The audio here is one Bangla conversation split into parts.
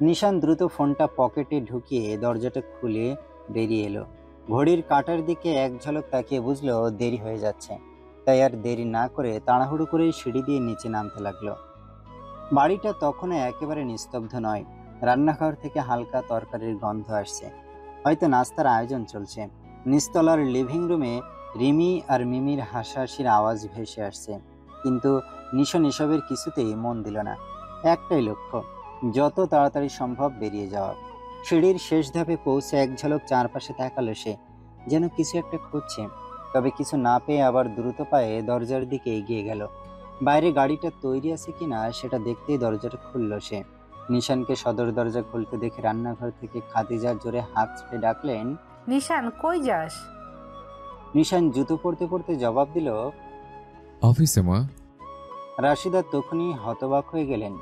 নিশান দ্রুত ফোনটা পকেটে ঢুকিয়ে দরজাটা খুলে বেরিয়ে এলো। ঘড়ির কাঁটার দিকে এক ঝলক তাকিয়ে বুঝলো দেরি হয়ে যাচ্ছে, তাই আর দেরি না করে তাড়াহুড়ো করে সিঁড়ি দিয়ে নিচে নামতে লাগলো। বাড়িটা তখনও একেবারে নিস্তব্ধ নয়। রান্নাঘর থেকে হালকা তরকারির গন্ধ আসছে, হয়তো নাস্তার আয়োজন চলছে। নিচতলার লিভিং রুমে রিমি আর মিমির হাসাহাসির আওয়াজ ভেসে আসছে, কিন্তু নিশান এসবের কিছুতেই মন দিল না। একটাই লক্ষ্য, যত তাড়াতাড়ি সম্ভব বেরিয়ে যাওয়া। সিঁড়ির শেষ ধাপে পৌঁছে এক ঝলক চারপাশে তাকালো সে, যেন কিছু একটা খুঁজছে। তবে কিছু না পেয়ে আবার দ্রুত পায়ে দরজার দিকে এগিয়ে গেল। বাইরে গাড়িটা তৈরি আছে কিনা সেটা দেখতেই দরজাটা খুলল সে। নিশানকে সদর দরজা খুলতে দেখে রান্নাঘর থেকে খাদিজা জোরে হাঁক ছেড়ে ডাকলেন, নিশান, কই যাস? নিশান জুতো পরতে পরতে জবাব দিল, অফিসে মা। রাশিদা তখনই হতবাক হয়ে গেলেন।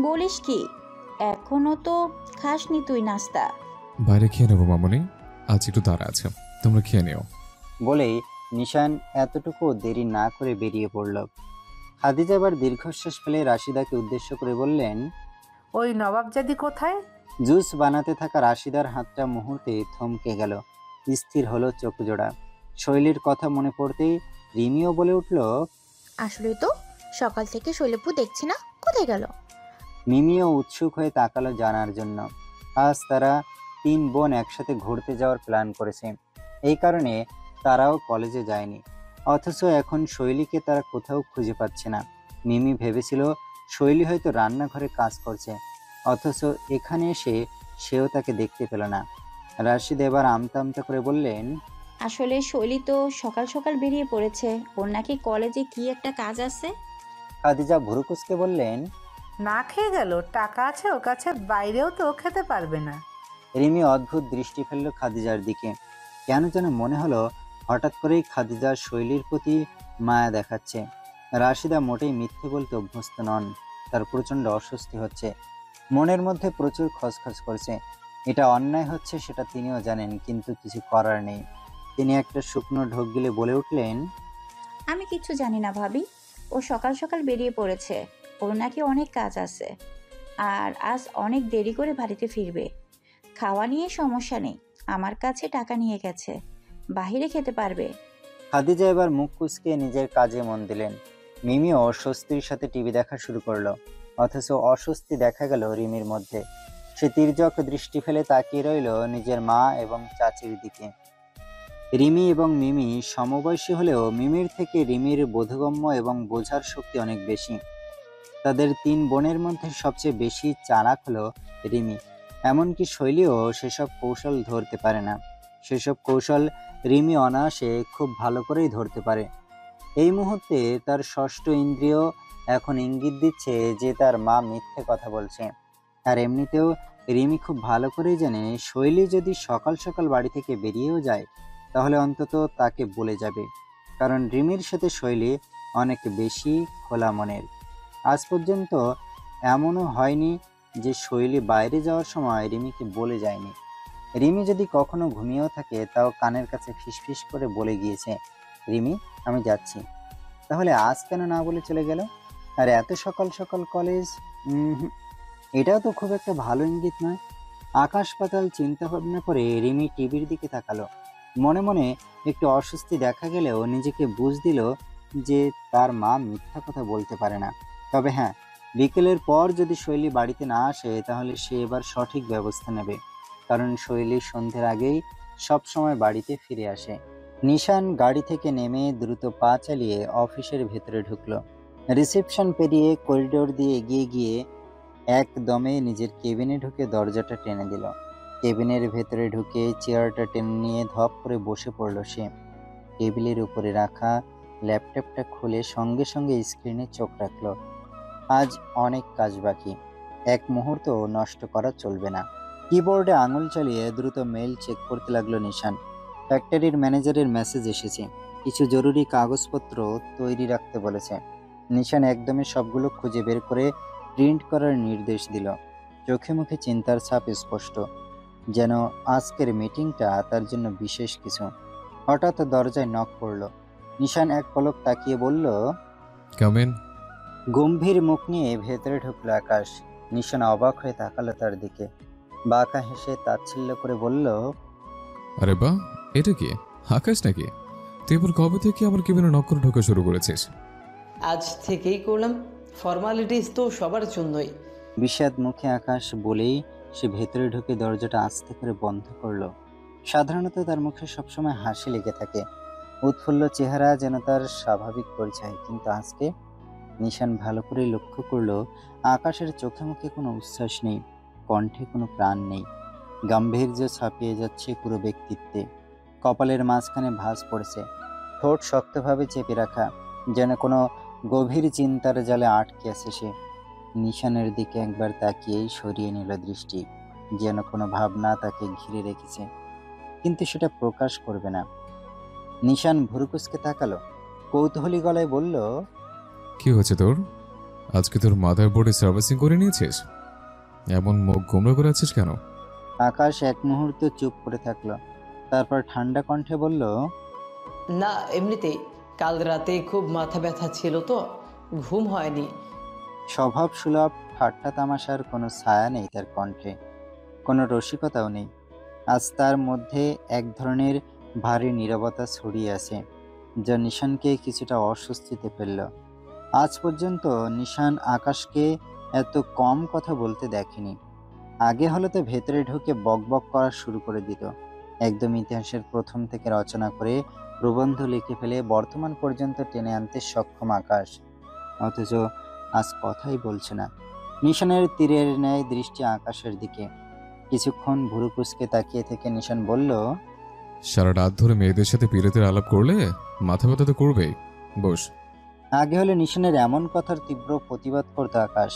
বলিস কি, এখনো তো খাসনি তুই নাস্তা? বাইরে খেয়ে নেবো মামনি, আজ একটু তাড়া আছে, তোমরা খেয়ে নিও। বলেই নিশান এতটুকু দেরি না করে বেরিয়ে পড়ল। খাদিজা এবার দীর্ঘশ্বাস ফেলে রাশিদাকে উদ্দেশ্য করে বললেন, ওই নবাবজাদি কোথায়? জুস বানাতে থাকা রাশিদার হাতটা মুহূর্তে থমকে গেল, স্থির হলো চোখ জোড়া। শৈলীর কথা মনে পড়তেই রিমিও বলে উঠল, আসলে তো সকাল থেকে শৈলপু দেখছি না, কোথায় গেল? মিমিও উৎসুক হয়ে তাকালো জানার জন্য। আজ তারা 3 বোন একসাথে ঘুরতে যাওয়ার প্ল্যান করেছে, এই কারণে তারাও কলেজে যায়নি। অথচ এখন শৈলীকে তারা কোথাও খুঁজে পাচ্ছে না। মিমি ভেবেছিল শৈলী হয়তো রান্নাঘরে কাজ করছে, অথচ এখানে এসে সেও তাকে দেখতে পেল না। রাশিদ এবার আমতা আমতা করে বললেন, আসলে শৈলী তো সকাল সকাল বেরিয়ে পড়েছে, ওর নাকি কলেজে কি একটা কাজ আছে। খাদিজা ভুরুকুসকে বললেন, না খেয়ে গেল? টাকা আছে ওর কাছে, বাইরেও তো খেতে পারবে না। রিমি অদ্ভুত দৃষ্টি ফেলল খাদিজার দিকে। কেন যেন মনে হলো হঠাৎ করেই খাদিজার শৈলীর প্রতি মায়া দেখাচ্ছে। রাশিদা মোটেই মিথ্যে বলতে অভ্যস্ত নন, তার প্রচণ্ড অস্বস্তি হচ্ছে, মনের মধ্যে প্রচুর খচখচ করছে। এটা অন্যায় হচ্ছে সেটা তিনিও জানেন, কিন্তু কিছু করার নেই। তিনি একটা শুকনো ঢোক গিলে বলে উঠলেন, আমি কিছু জানি না ভাবি, ও সকাল সকাল বেরিয়ে পড়েছে, ওর নাকি অনেক কাজ আছে, আর আজ অনেক দেরি করে বাড়িতে ফিরবে। খাওয়া নিয়ে সমস্যা নেই, আমার কাছে টাকা নিয়ে গেছে, বাহিরে খেতে পারবে। খাদিজা এবার মুখ কুঁচকে নিজের কাজে মন দিলেন। মিমিও অস্বস্তির সাথে টিভি দেখা শুরু করলো, অথচ অস্বস্তি দেখা গেল রিমির মধ্যে। সে তির্যক দৃষ্টি ফেলে তাকিয়ে রইল নিজের মা এবং চাচির দিকে। রিমি এবং মিমি সমবয়সী হলেও মিমির থেকে রিমির বোধগম্য এবং বোঝার শক্তি অনেক বেশি। তাদের 3 বোনের মধ্যে সবচেয়ে বেশি চালাক হলো রিমি। এমনকি শৈলীও সেসব কৌশল ধরতে পারে না। সেসব কৌশল রিমি অনায়াসে খুব ভালো করেই ধরতে পারে। এই মুহূর্তে তার ষষ্ঠ ইন্দ্রিয় এখন ইঙ্গিত দিচ্ছে যে তার মা মিথ্যে কথা বলছে। আর এমনিতেও রিমি খুব ভালো করেই জানে শৈলী যদি সকাল সকাল বাড়ি থেকে বেরিয়েও যায়, তাহলে অন্তত তাকে বলে যাবে, কারণ রিমির সাথে শৈলী অনেক বেশি খোলা মনের। আজ পর্যন্ত এমনও হয়নি যে শৈলী বাইরে যাওয়ার সময় রিমিকে বলে যায়নি। রিমি যদি কখনো ঘুমিয়েও থাকে, তাও কানের কাছে ফিসফিস করে বলে গিয়েছে, রিমি আমি যাচ্ছি। তাহলে আজ কেন না বলে চলে গেল? আর এত সকাল সকাল কলেজ, এটাও তো খুব একটা ভালো ইঙ্গিত নয়। আকাশ পাতাল চিন্তা ভাবনা করে রিমি টিভির দিকে তাকালো। মনে মনে একটু অস্বস্তি দেখা গেলেও নিজেকে বুঝ দিল যে তার মা মিথ্যা কথা বলতে পারে না। তবে হ্যাঁ, বিকেলের পর যদি শৈলী বাড়িতে না আসে, তাহলে সে এবার সঠিক ব্যবস্থা নেবে, কারণ শৈলী সন্ধ্যের আগেই সব সময় বাড়িতে ফিরে আসে। নিশান গাড়ি থেকে নেমে দ্রুত পা চালিয়ে অফিসের ভেতরে ঢুকলো। রিসেপশন পেরিয়ে করিডোর দিয়ে এগিয়ে গিয়ে একদমে নিজের কেবিনে ঢুকে দরজাটা টেনে দিল। কেবিনের ভেতরে ঢুকে চেয়ারটা টেনে নিয়ে ধপ করে বসে পড়ল সে। টেবিলের উপরে রাখা ল্যাপটপটা খুলে সঙ্গে সঙ্গে স্ক্রিনে চোখ রাখলো। আজ অনেক কাজ বাকি, এক মুহূর্ত নষ্ট করা চলবে না। কিবোর্ডে আঙুল চালিয়ে দ্রুত মেইল চেক করতে লাগলো নিশান। ফ্যাক্টরির ম্যানেজারের মেসেজ এসেছে, কিছু জরুরি কাগজপত্র তৈরি রাখতে বলেছে। নিশান একদমই সবগুলো খুঁজে বের করে প্রিন্ট করার নির্দেশ দিল। চোখে মুখে চিন্তার ছাপ স্পষ্ট, যেন আজকের মিটিংটা তার জন্য বিশেষ কিছু। হঠাৎ দরজায় নক পড়ল। নিশান এক পলক তাকিয়ে বলল, কাম ইন। গম্ভীর মুখ নিয়ে ভেতরে ঢুকলো আকাশ। নিশান অবাক হয়ে তাকালো তার দিকে, বাঁকা হেসে তাচ্ছিল্য করে বলল, আরে বাহ, এটা কি আকাশ নাকি? তুই এবার কবে থেকে আমার কেবিনে নক করে ঢোকা শুরু করেছিস? আজ থেকেই করলাম, ফর্মালিটিস তো সবার জন্যই। বিষাদ মুখে আকাশ বলেই সে ভেতরে ঢুকে দরজাটা আস্তে করে বন্ধ করলো। সাধারণত তার মুখে সবসময় হাসি লেগে থাকে, উৎফুল্ল চেহারা যেন তার স্বাভাবিক পরিচয়, কিন্তু আজকে নিশান ভালো করে লক্ষ্য করলো আকাশের চোখে মুখে কোনো উচ্ছ্বাস নেই, কণ্ঠে কোনো প্রাণ নেই। গাম্ভীর্য ছাপিয়ে যাচ্ছে পুরো ব্যক্তিত্বে। কপালের মাঝখানে ভাঁজ পড়েছে, ঠোঁট শক্তভাবে চেপে রাখা, যেন কোনো গভীর চিন্তার জালে আটকে আছে সে। নিশানের দিকে একবার তাকিয়েই সরিয়ে নিল দৃষ্টি, যেন কোনো ভাবনা তাকে ঘিরে রেখেছে, কিন্তু সেটা প্রকাশ করবে না। নিশান ভুরুকুচকে তাকালো, কৌতূহলী গলায় বলল, কি হয়েছে তোর? আজকে তোর মাদার বোর্ডে সার্ভিসিং করে নিয়েছিস? এমন মুখ গোমড়া করে আছিস কেন? আকাশ এক মুহূর্ত চুপ করে থাকলো, তারপর ঠান্ডা কণ্ঠে বলল, না, এমনিতেই কাল রাতে খুব মাথা ব্যথা ছিল তো, ঘুম হয়নি। স্বভাব সুলভ ঠাট্টা তামাশার কোনো ছায়া নেই তার কণ্ঠে, কোনো রসিকতাও নেই। আজ তার মধ্যে এক ধরনের ভারী নীরবতা ছড়িয়ে আছে, যা নিশানকে কিছুটা অস্বস্তিতে ফেলল। আজ পর্যন্ত নিশান আকাশকে এত কম কথা বলতে দেখেনি। আগে হলে তো ভেতরে ঢুকে বকবক করা শুরু করে দিত, একদম ইতিহাসের প্রথম থেকে রচনা করে প্রবন্ধ লিখে ফেলে বর্তমান পর্যন্ত টেনে আনতে সক্ষম আকাশ। অথচ আজ কথাই বলছে না। নিশানের তীরের ন্যায় দৃষ্টি আকাশের দিকে। কিছুক্ষণ ভুরু কুঁচকে তাকিয়ে থেকে নিশান বলল, সারা রাত ধরে মেয়েদের সাথে পিরিতের আলাপ করলে মাথা ব্যথা তো করবেই। বস। আগে হলে নিশানের এমন কথার তীব্র প্রতিবাদ করতো আকাশ,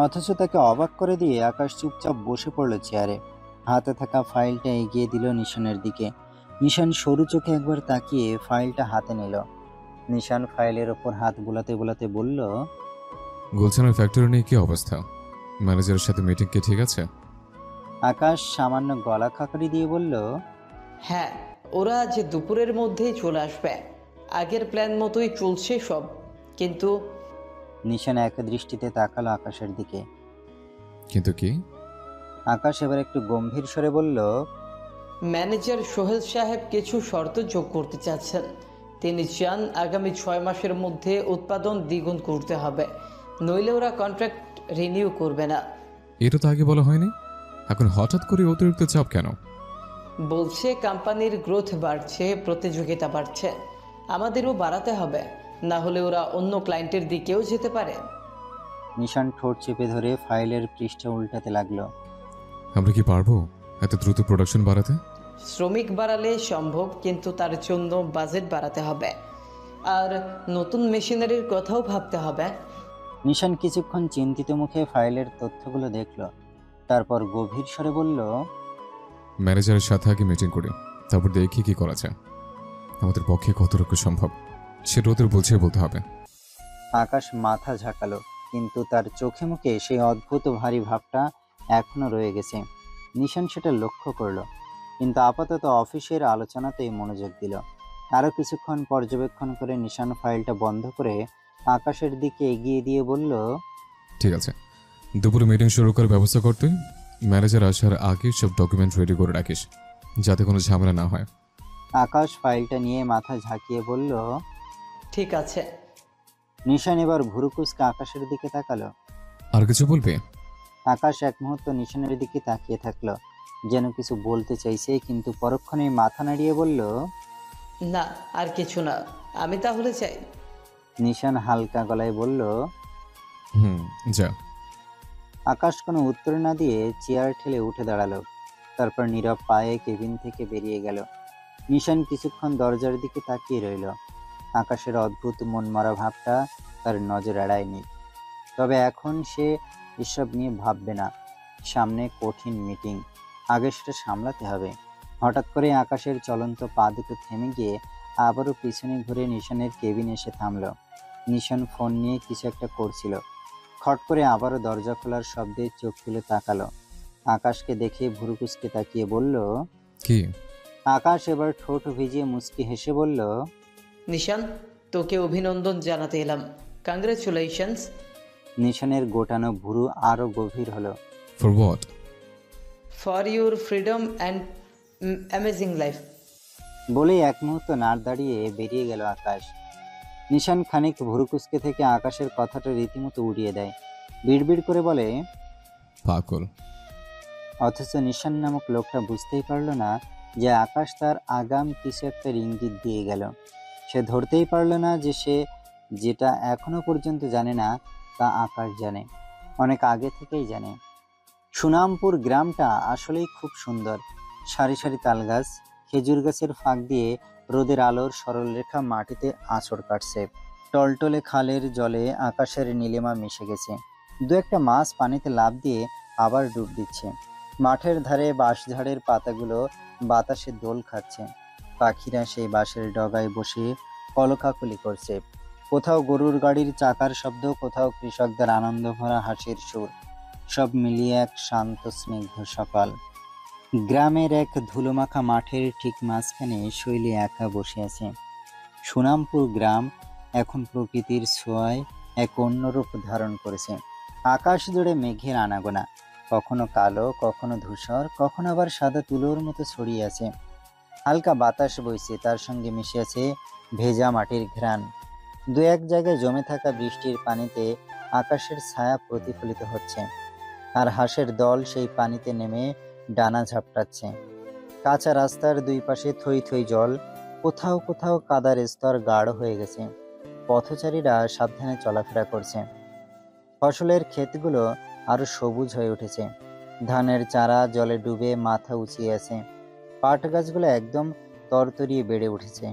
অথচ তাকে অবাক করে দিয়ে আকাশ চুপচাপ বসে পড়ল চেয়ারে। হাতে থাকা ফাইলটা এগিয়ে দিল নিশানের দিকে। নিশান সরু চোখে একবার তাকিয়ে ফাইলটা হাতে নিল। নিশান ফাইলের ওপর হাত বুলাতে বুলাতে বলল, গুলশানের ফ্যাক্টরি নিয়ে কি অবস্থা? ম্যানেজারের সাথে মিটিং কি ঠিক আছে? আকাশ সামান্য গলা খাকারি দিয়ে বলল, হ্যাঁ, ওরা যে দুপুরের মধ্যেই চলে আসবে, আগের প্ল্যান মতোই চলছে সব। কিন্তু নিশান এক দৃষ্টিতে তাকালো আকাশের দিকে। কিন্তু কি? আকাশ এবার একটু গম্ভীর স্বরে বলল, ম্যানেজার সোহেল সাহেব কিছু শর্ত যোগ করতে চাচ্ছেন। তিনি চান আগামী 6 মাসের মধ্যে উৎপাদন দ্বিগুণ করতে হবে, নইলে ওরা কন্ট্রাক্ট রিনিউ করবে না। এটা তো আগে বলা হয়নি, এখন হঠাৎ করে অতিরিক্ত চাপ কেন? বলছে কোম্পানির গ্রোথ বাড়ছে, প্রতিযোগিতা বাড়ছে, আমাদেরও বাড়াতে হবে, না হলে ওরা অন্য ক্লায়েন্টের দিকেও যেতে পারে। নিশান ঠোঁট চেপে ধরে ফাইলের পৃষ্ঠা উল্টাতে লাগলো। আমরা কি পারবো এত দ্রুত প্রোডাকশন বাড়াতে? শ্রমিক বাড়ালে সম্ভব, কিন্তু তার জন্য বাজেট বাড়াতে হবে, আর নতুন মেশিনারির কথাও ভাবতে হবে। নিশান কিছুক্ষণ চিন্তিত মুখে ফাইলের তথ্যগুলো দেখলো, তারপর গভীর স্বরে বলল, ম্যানেজারের সাথে আগে মিটিং করি, তারপর দেখি কি করা যায়। আমাদের পক্ষে কতটুকু সম্ভব সেটা ওদের বুঝিয়ে বলতে হবে। আকাশ মাথা ঝাঁকালো, কিন্তু তার চোখে মুখে সেই অদ্ভুত ভারী ভাবটা এখনো রয়ে গেছে। নিশান সেটা লক্ষ্য করলো, কিন্তু আপাতত অফিসের আলোচনাতেই মনোযোগ দিল। আরো কিছুক্ষণ পর্যবেক্ষণ করে নিশান ফাইলটা বন্ধ করে আকাশের দিকে এগিয়ে দিয়ে বলল, ঠিক আছে, দুপুরে মিটিং শুরু করার ব্যবস্থা করতে ম্যানেজার আসার আগে সব ডকুমেন্ট রেডি করে রাখিস, যাতে কোনো ঝামেলা না হয়। আকাশ ফাইলটা নিয়ে মাথা ঝাঁকিয়ে বলল, ঠিক আছে। নিশান এবার ভুরুকুচকে আকাশের দিকে তাকালো। আর কিছু বলবে? আকাশ এক মুহূর্ত নিশানের দিকে তাকিয়ে থাকলো, যেন কিছু বলতে চাইছে, কিন্তু পরক্ষণেই মাথা নাড়িয়ে বলল, না, আর কিছু না, আমি তাহলে চাই। নিশান হালকা গলায় বলল। যা। আকাশ কোনো উত্তর না দিয়ে চেয়ার ঠেলে উঠে দাঁড়ালো, তারপর নীরব পায়ে কেবিন থেকে বেরিয়ে গেল। নিশান কিছুক্ষণ দরজার দিকে তাকিয়ে রইল। আকাশের অদ্ভুত মনমরা ভাবটা তার নজর এড়ায়নি। তবে এখন সে এসব নিয়ে ভাববে না, সামনে কঠিন মিটিং, আগে সেটা সামলাতে হবে। হঠাৎ করে আকাশের চলন্ত পা দুটো থেমে গিয়ে আবারও পিছনে ঘুরে নিশানের কেবিন এসে থামলো। নিশান ফোন নিয়ে কিছু একটা করছিল। খট করে আবারও দরজা খোলার শব্দে চোখ তুলে তাকালো। আকাশকে দেখে ভুরুকুচকে তাকিয়ে বলল, কি? আকাশ এবার ঠোঁট ভিজিয়ে মুচকি হেসে বলল, নিশান, তোকে অভিনন্দন জানাতে এলাম। কংগ্রেচুলেশনস। নিশানের গোটানো ভুরু আরো গভীর হলো। For what? For your freedom and amazing life. বলেই এক মুহূর্ত নাড় দাঁড়িয়ে বেরিয়ে গেল আকাশ। নিশান খানিক ভুরুকুচকে থেকে আকাশের কথাটা রীতিমতো উড়িয়ে দেয়, বিড়বিড় করে বলে। পাগল। অথচ নিশান নামক লোকটা বুঝতেই পারল না যে আকাশ তার আগাম কিছু একটা ইঙ্গিত দিয়ে গেল। সে ধরতেই পারল না যে সে যেটা এখনো পর্যন্ত জানে না তা আকাশ জানে, অনেক আগে থেকেই জানে। সুনামপুর গ্রামটা আসলেই খুব সুন্দর। সারি সারি তাল গাছ, খেজুর গাছের ফাঁক দিয়ে রোদের আলোর সরল রেখা মাটিতে আঁচড় কাটছে। টলটলে খালের জলে আকাশের নীলিমা মিশে গেছে। দু একটা মাছ পানিতে লাফ দিয়ে আবার ডুব দিচ্ছে। মাঠের ধারে বাঁশঝাড়ের পাতাগুলো বাতাসে দোল খাচ্ছে। পাখিরা সেই বাঁশের ডগায় বসে কলকাকলি করছে। কোথাও গরুর গাড়ির চাকার শব্দ, কোথাও কৃষকদের আনন্দ ভরা হাসির সুর। সব মিলিয়ে এক শান্ত স্নিগ্ধ সকাল। গ্রামের এক ধুলোমাখা মাঠের ঠিক মাঝখানে শৈলী একা বসে আছে। সুনামপুর গ্রাম এখন প্রকৃতির ছোঁয়ায় এক অন্যরূপ ধারণ করেছে। আকাশ জুড়ে মেঘের আনাগোনা, কখনো কালো, কখনো ধূসর, কখনো আবার সাদা তুলোর মতো ছড়িয়ে আছে। হালকা বাতাস বইছে, তার সঙ্গে মিশে আছে ভেজা মাটির ঘ্রাণ। দু এক জায়গায় জমে থাকা বৃষ্টির পানিতে আকাশের ছায়া প্রতিফলিত হচ্ছে, আর হাঁসের দল সেই পানিতে নেমে ডানা ঝাপটাচ্ছে। কাঁচা রাস্তার দুই পাশে থই থই জল, কোথাও কোথাও কাদার স্তর গাঢ় হয়ে গেছে। পথচারীরা সাবধানে চলাফেরা করছে। ফসলের ক্ষেতগুলো আরো সবুজ হয়ে উঠেছে। ধানের চারা জলে ডুবে মাথা উঁচিয়ে আছে। পাট গাছগুলো একদম তরতরিয়ে বেড়ে উঠেছে।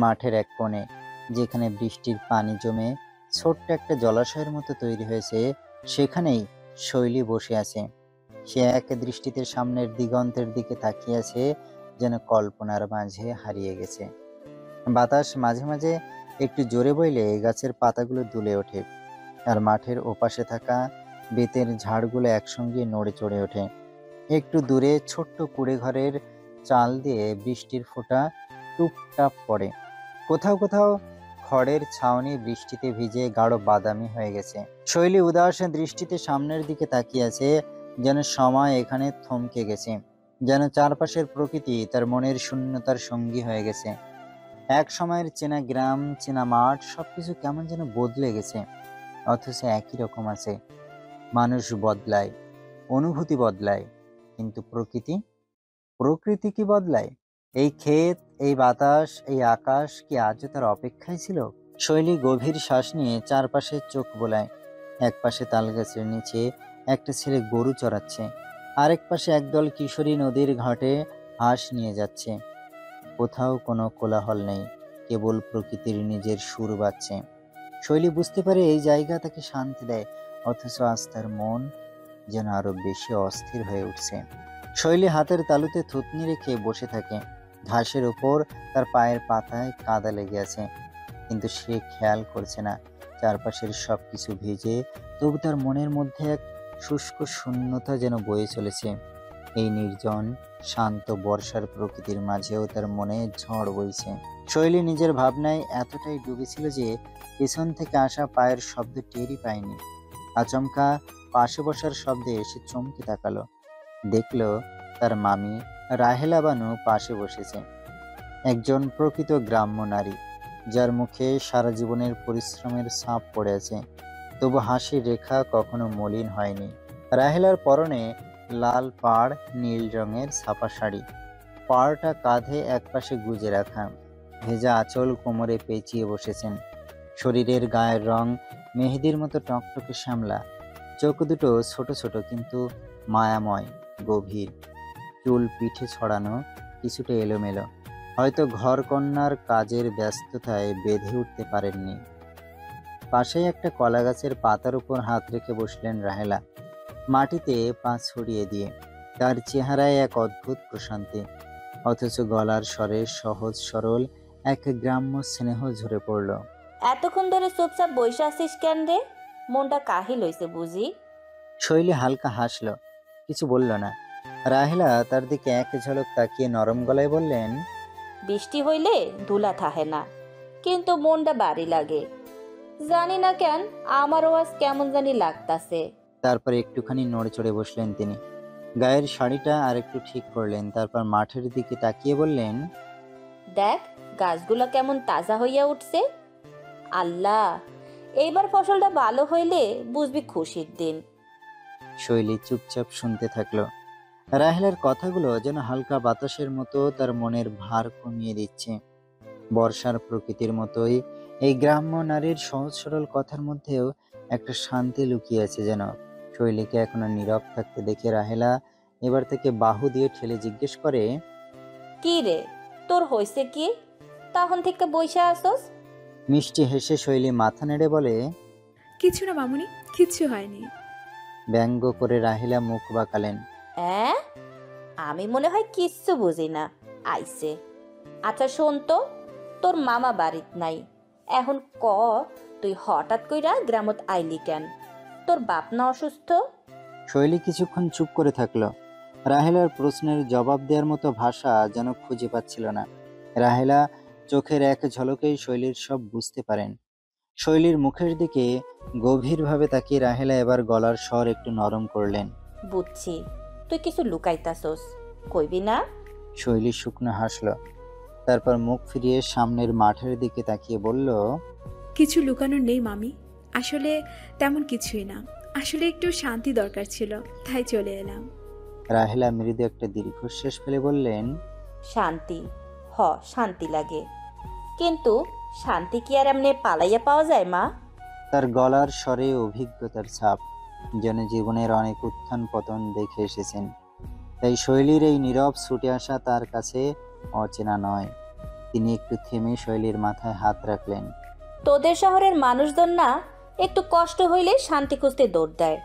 মাঠের এক কোণে, যেখানে বৃষ্টির পানি জমে ছোট্ট একটা জলাশয়ের মতো তৈরি হয়েছে, সেখানেই শৈলী বসে আছে। সে এক দৃষ্টিতে সামনের দিগন্তের দিকে তাকিয়ে আছে, যেন কল্পনার মাঝে হারিয়ে গেছে। বাতাস মাঝে মাঝে একটু জোরে বইলে গাছের পাতাগুলো দুলে ওঠে, আর মাঠের ওপাশে থাকা বেতের ঝাড়গুলো একসঙ্গে নড়ে চড়ে ওঠে। একটু দূরে ছোট্ট কুড়ে ঘরের চাল দিয়ে বৃষ্টির ফোঁটা টুপটাপ পড়ে। কোথাও কোথাও খড়ের ছাউনি বৃষ্টিতে ভিজে গাঢ় বাদামি হয়ে গেছে। শৈলী উদাস দৃষ্টিতে সামনের দিকে তাকিয়ে আছে, যেন সময় এখানে থমকে গেছে, যেন চারপাশের প্রকৃতি তার মনের শূন্যতার সঙ্গী হয়ে গেছে। এক সময়ের চেনা গ্রাম, চেনা মাঠ, সবকিছু কেমন যেন বদলে গেছে, অথচ একই রকম আছে। মানুষ বদলায়, অনুভূতি বদলায়, কিন্তু প্রকৃতি কি বদলায়? এই ক্ষেত, এই বাতাস, এই আকাশ কি আজও তার অপেক্ষায় ছিল? শৈলী গভীর শ্বাস নিয়ে চারপাশে চোখ বোলায়। এক পাশে তাল গাছের নিচে একটা ছেলে গরু চড়াচ্ছে, আরেক পাশে একদল কিশোরী নদীর ঘাটে হাঁস নিয়ে যাচ্ছে। কোথাও কোনো কোলাহল নেই, কেবল প্রকৃতির নিজের সুর বাজছে। শৈলী বুঝতে পারে এই জায়গা তাকে শান্তি দেয়, অথচ আজ তার মন যেন আরো বেশি অস্থির হয়ে উঠছে। শৈলী হাতের তালুতে থুতনি রেখে বসে থাকে। ঘাসের ওপর তার পায়ের পাতায় কাদা লেগে আছে, কিন্তু সে খেয়াল করছে না চারপাশের সবকিছু ভিজে, তবু তার মনের মধ্যে এক শুষ্ক শূন্যতা যেন বয়ে চলেছে। এই নির্জন শান্ত বর্ষার প্রকৃতির মাঝেও তার মনে ঝড় বইছে। শৈলী নিজের ভাবনায় এতটাই ডুবেছিল যে পেছন থেকে আসা পায়ের শব্দ টেরই পায়নি। আচমকা পাশে বসার শব্দে এসে চমকে তাকালো। দেখল তার মামি রাহেলা বানু পাশে বসেছে, একজন প্রকৃত গ্রাম্য নারী, যার মুখে সারা জীবনের পরিশ্রমের ছাপ পড়ে আছে, তবু হাসির রেখা কখনো মলিন হয়নি। রাহেলার পরনে লাল পাড়, নীল রঙের ছাপা শাড়ি, পাড়টা কাঁধে একপাশে গুজে রাখা, ভেজা আঁচল কোমরে পেঁচিয়ে বসেছেন। শরীরের গায়ের রং মেহেদির মতো টকটকে শ্যামলা, চোখ দুটো ছোট ছোট কিন্তু মায়াময়, গভীর। চুল পিঠে ছড়ানো, কিছুটা এলোমেলো, হয়তো ঘরকন্যার কাজের ব্যস্ততায় বেঁধে উঠতে পারেননি। পাশেই একটা কলা গাছের পাতার উপর হাত রেখে বসলেন রাহেলা, মাটিতে পা ছড়িয়ে দিয়ে। তার চেহারায় এক অদ্ভুত প্রশান্তি, অথচ গলার স্বরে সহজ সরল এক গ্রাম্য স্নেহ ঝরে পড়ল। এতক্ষণ ধরে চুপচাপ বইসা আছিস কেন রে? মনটা কাহিল হইছে বুঝি? শৈলী হালকা হাসল, কিছু বলল না। রাহেলা তার দিকে এক ঝলক তাকিয়ে নরম গলায় বললেন, বৃষ্টি হইলে ধুলা থাহে না, কিন্তু মনটা বাড়ি লাগে। জানি না কেন আমারও আজ কেমন জানি লাগতাছে। তারপর একটুখানি নড়ে চড়ে বসলেন তিনি। গায়ের শাড়িটা আর একটু ঠিক করলেন, তারপর মাঠের দিকে তাকিয়ে বললেন, দেখ গাছগুলো কেমন তাজা হইয়া উঠছে। আল্লাহ, এইবার ফসলটা ভালো হইলে বুঝবি খুশির দিন। শৈলী চুপচাপ শুনতে থাকলো। রাহেলার কথাগুলো যেন হালকা বাতাসের মতো তার মনের ভার কমিয়ে দিচ্ছে। বর্ষার প্রকৃতির মতোই এই গ্রাম্য নারীর সহজ সরল কথার মধ্যেও একটা শান্তি লুকিয়ে আছে যেন। শৈলীকে এখনো নীরব থাকতে দেখে রাহেলা এবার থেকে বাহু দিয়ে ঠেলে জিজ্ঞেস করে, কি রে, তোর হইছে কি? তখন থেকে বইসা আসস। মিষ্টি হেসে শৈলী মাথা নেড়ে বলে, কিছু না মামুনি, কিচ্ছু হয়নি। ব্যঙ্গ করে রাহেলা মুখ বাঁকালেন। হ্যাঁ, আমি মনে হয় কিচ্ছু বুঝি না আইছে। আচ্ছা শোন তো, তোর মামা বাড়িত নাই, এখন ক তুই হঠাৎ কইরা গ্রামত আইলি কেন? তোর বাপ না অসুস্থ? শৈলী কিছুক্ষণ চুপ করে থাকলো। রাহেলার প্রশ্নের জবাব দেওয়ার মতো ভাষা যেন খুঁজে পাচ্ছিল না। রাহেলা চোখের এক ঝলকেই শৈলীর সব বুঝতে পারেন। শৈলীর মুখের দিকে গভীরভাবে তাকিয়ে রাহেলা এবার গলার স্বর একটু নরম করলেন। বুঝছি, তুই কিছু লুকাইতাছস, কইবি না? শৈলী শুকনো হাসলো, তারপর মুখ ফিরিয়ে সামনের মাঠের দিকে তাকিয়ে বলল, কিছু লুকানোর নেই মামি, আসলে তেমন কিছুই না। আসলে একটু শান্তি দরকার ছিল, তাই চলে এলাম। রাহেলা মৃদু একটা দীর্ঘশ্বাস ফেলে বললেন, শান্তি? শান্তি লাগে, কিন্তু শান্তি কি আর এমনি পালাইয়া পাওয়া যায় মা? তার গলার স্বরে অভিজ্ঞতার ছাপ, যেন জীবনের অনেক উত্থান পতন দেখে এসেছেন। তাই শৈলীর এই নীরব ছুটে আসা তার কাছে অচেনা নয়। তিনি একটু থেমে শৈলীর মাথায় হাত রাখলেন। তোদের শহরের মানুষজন না একটু কষ্ট হইলে শান্তি খুঁজতে দৌড় দেয়।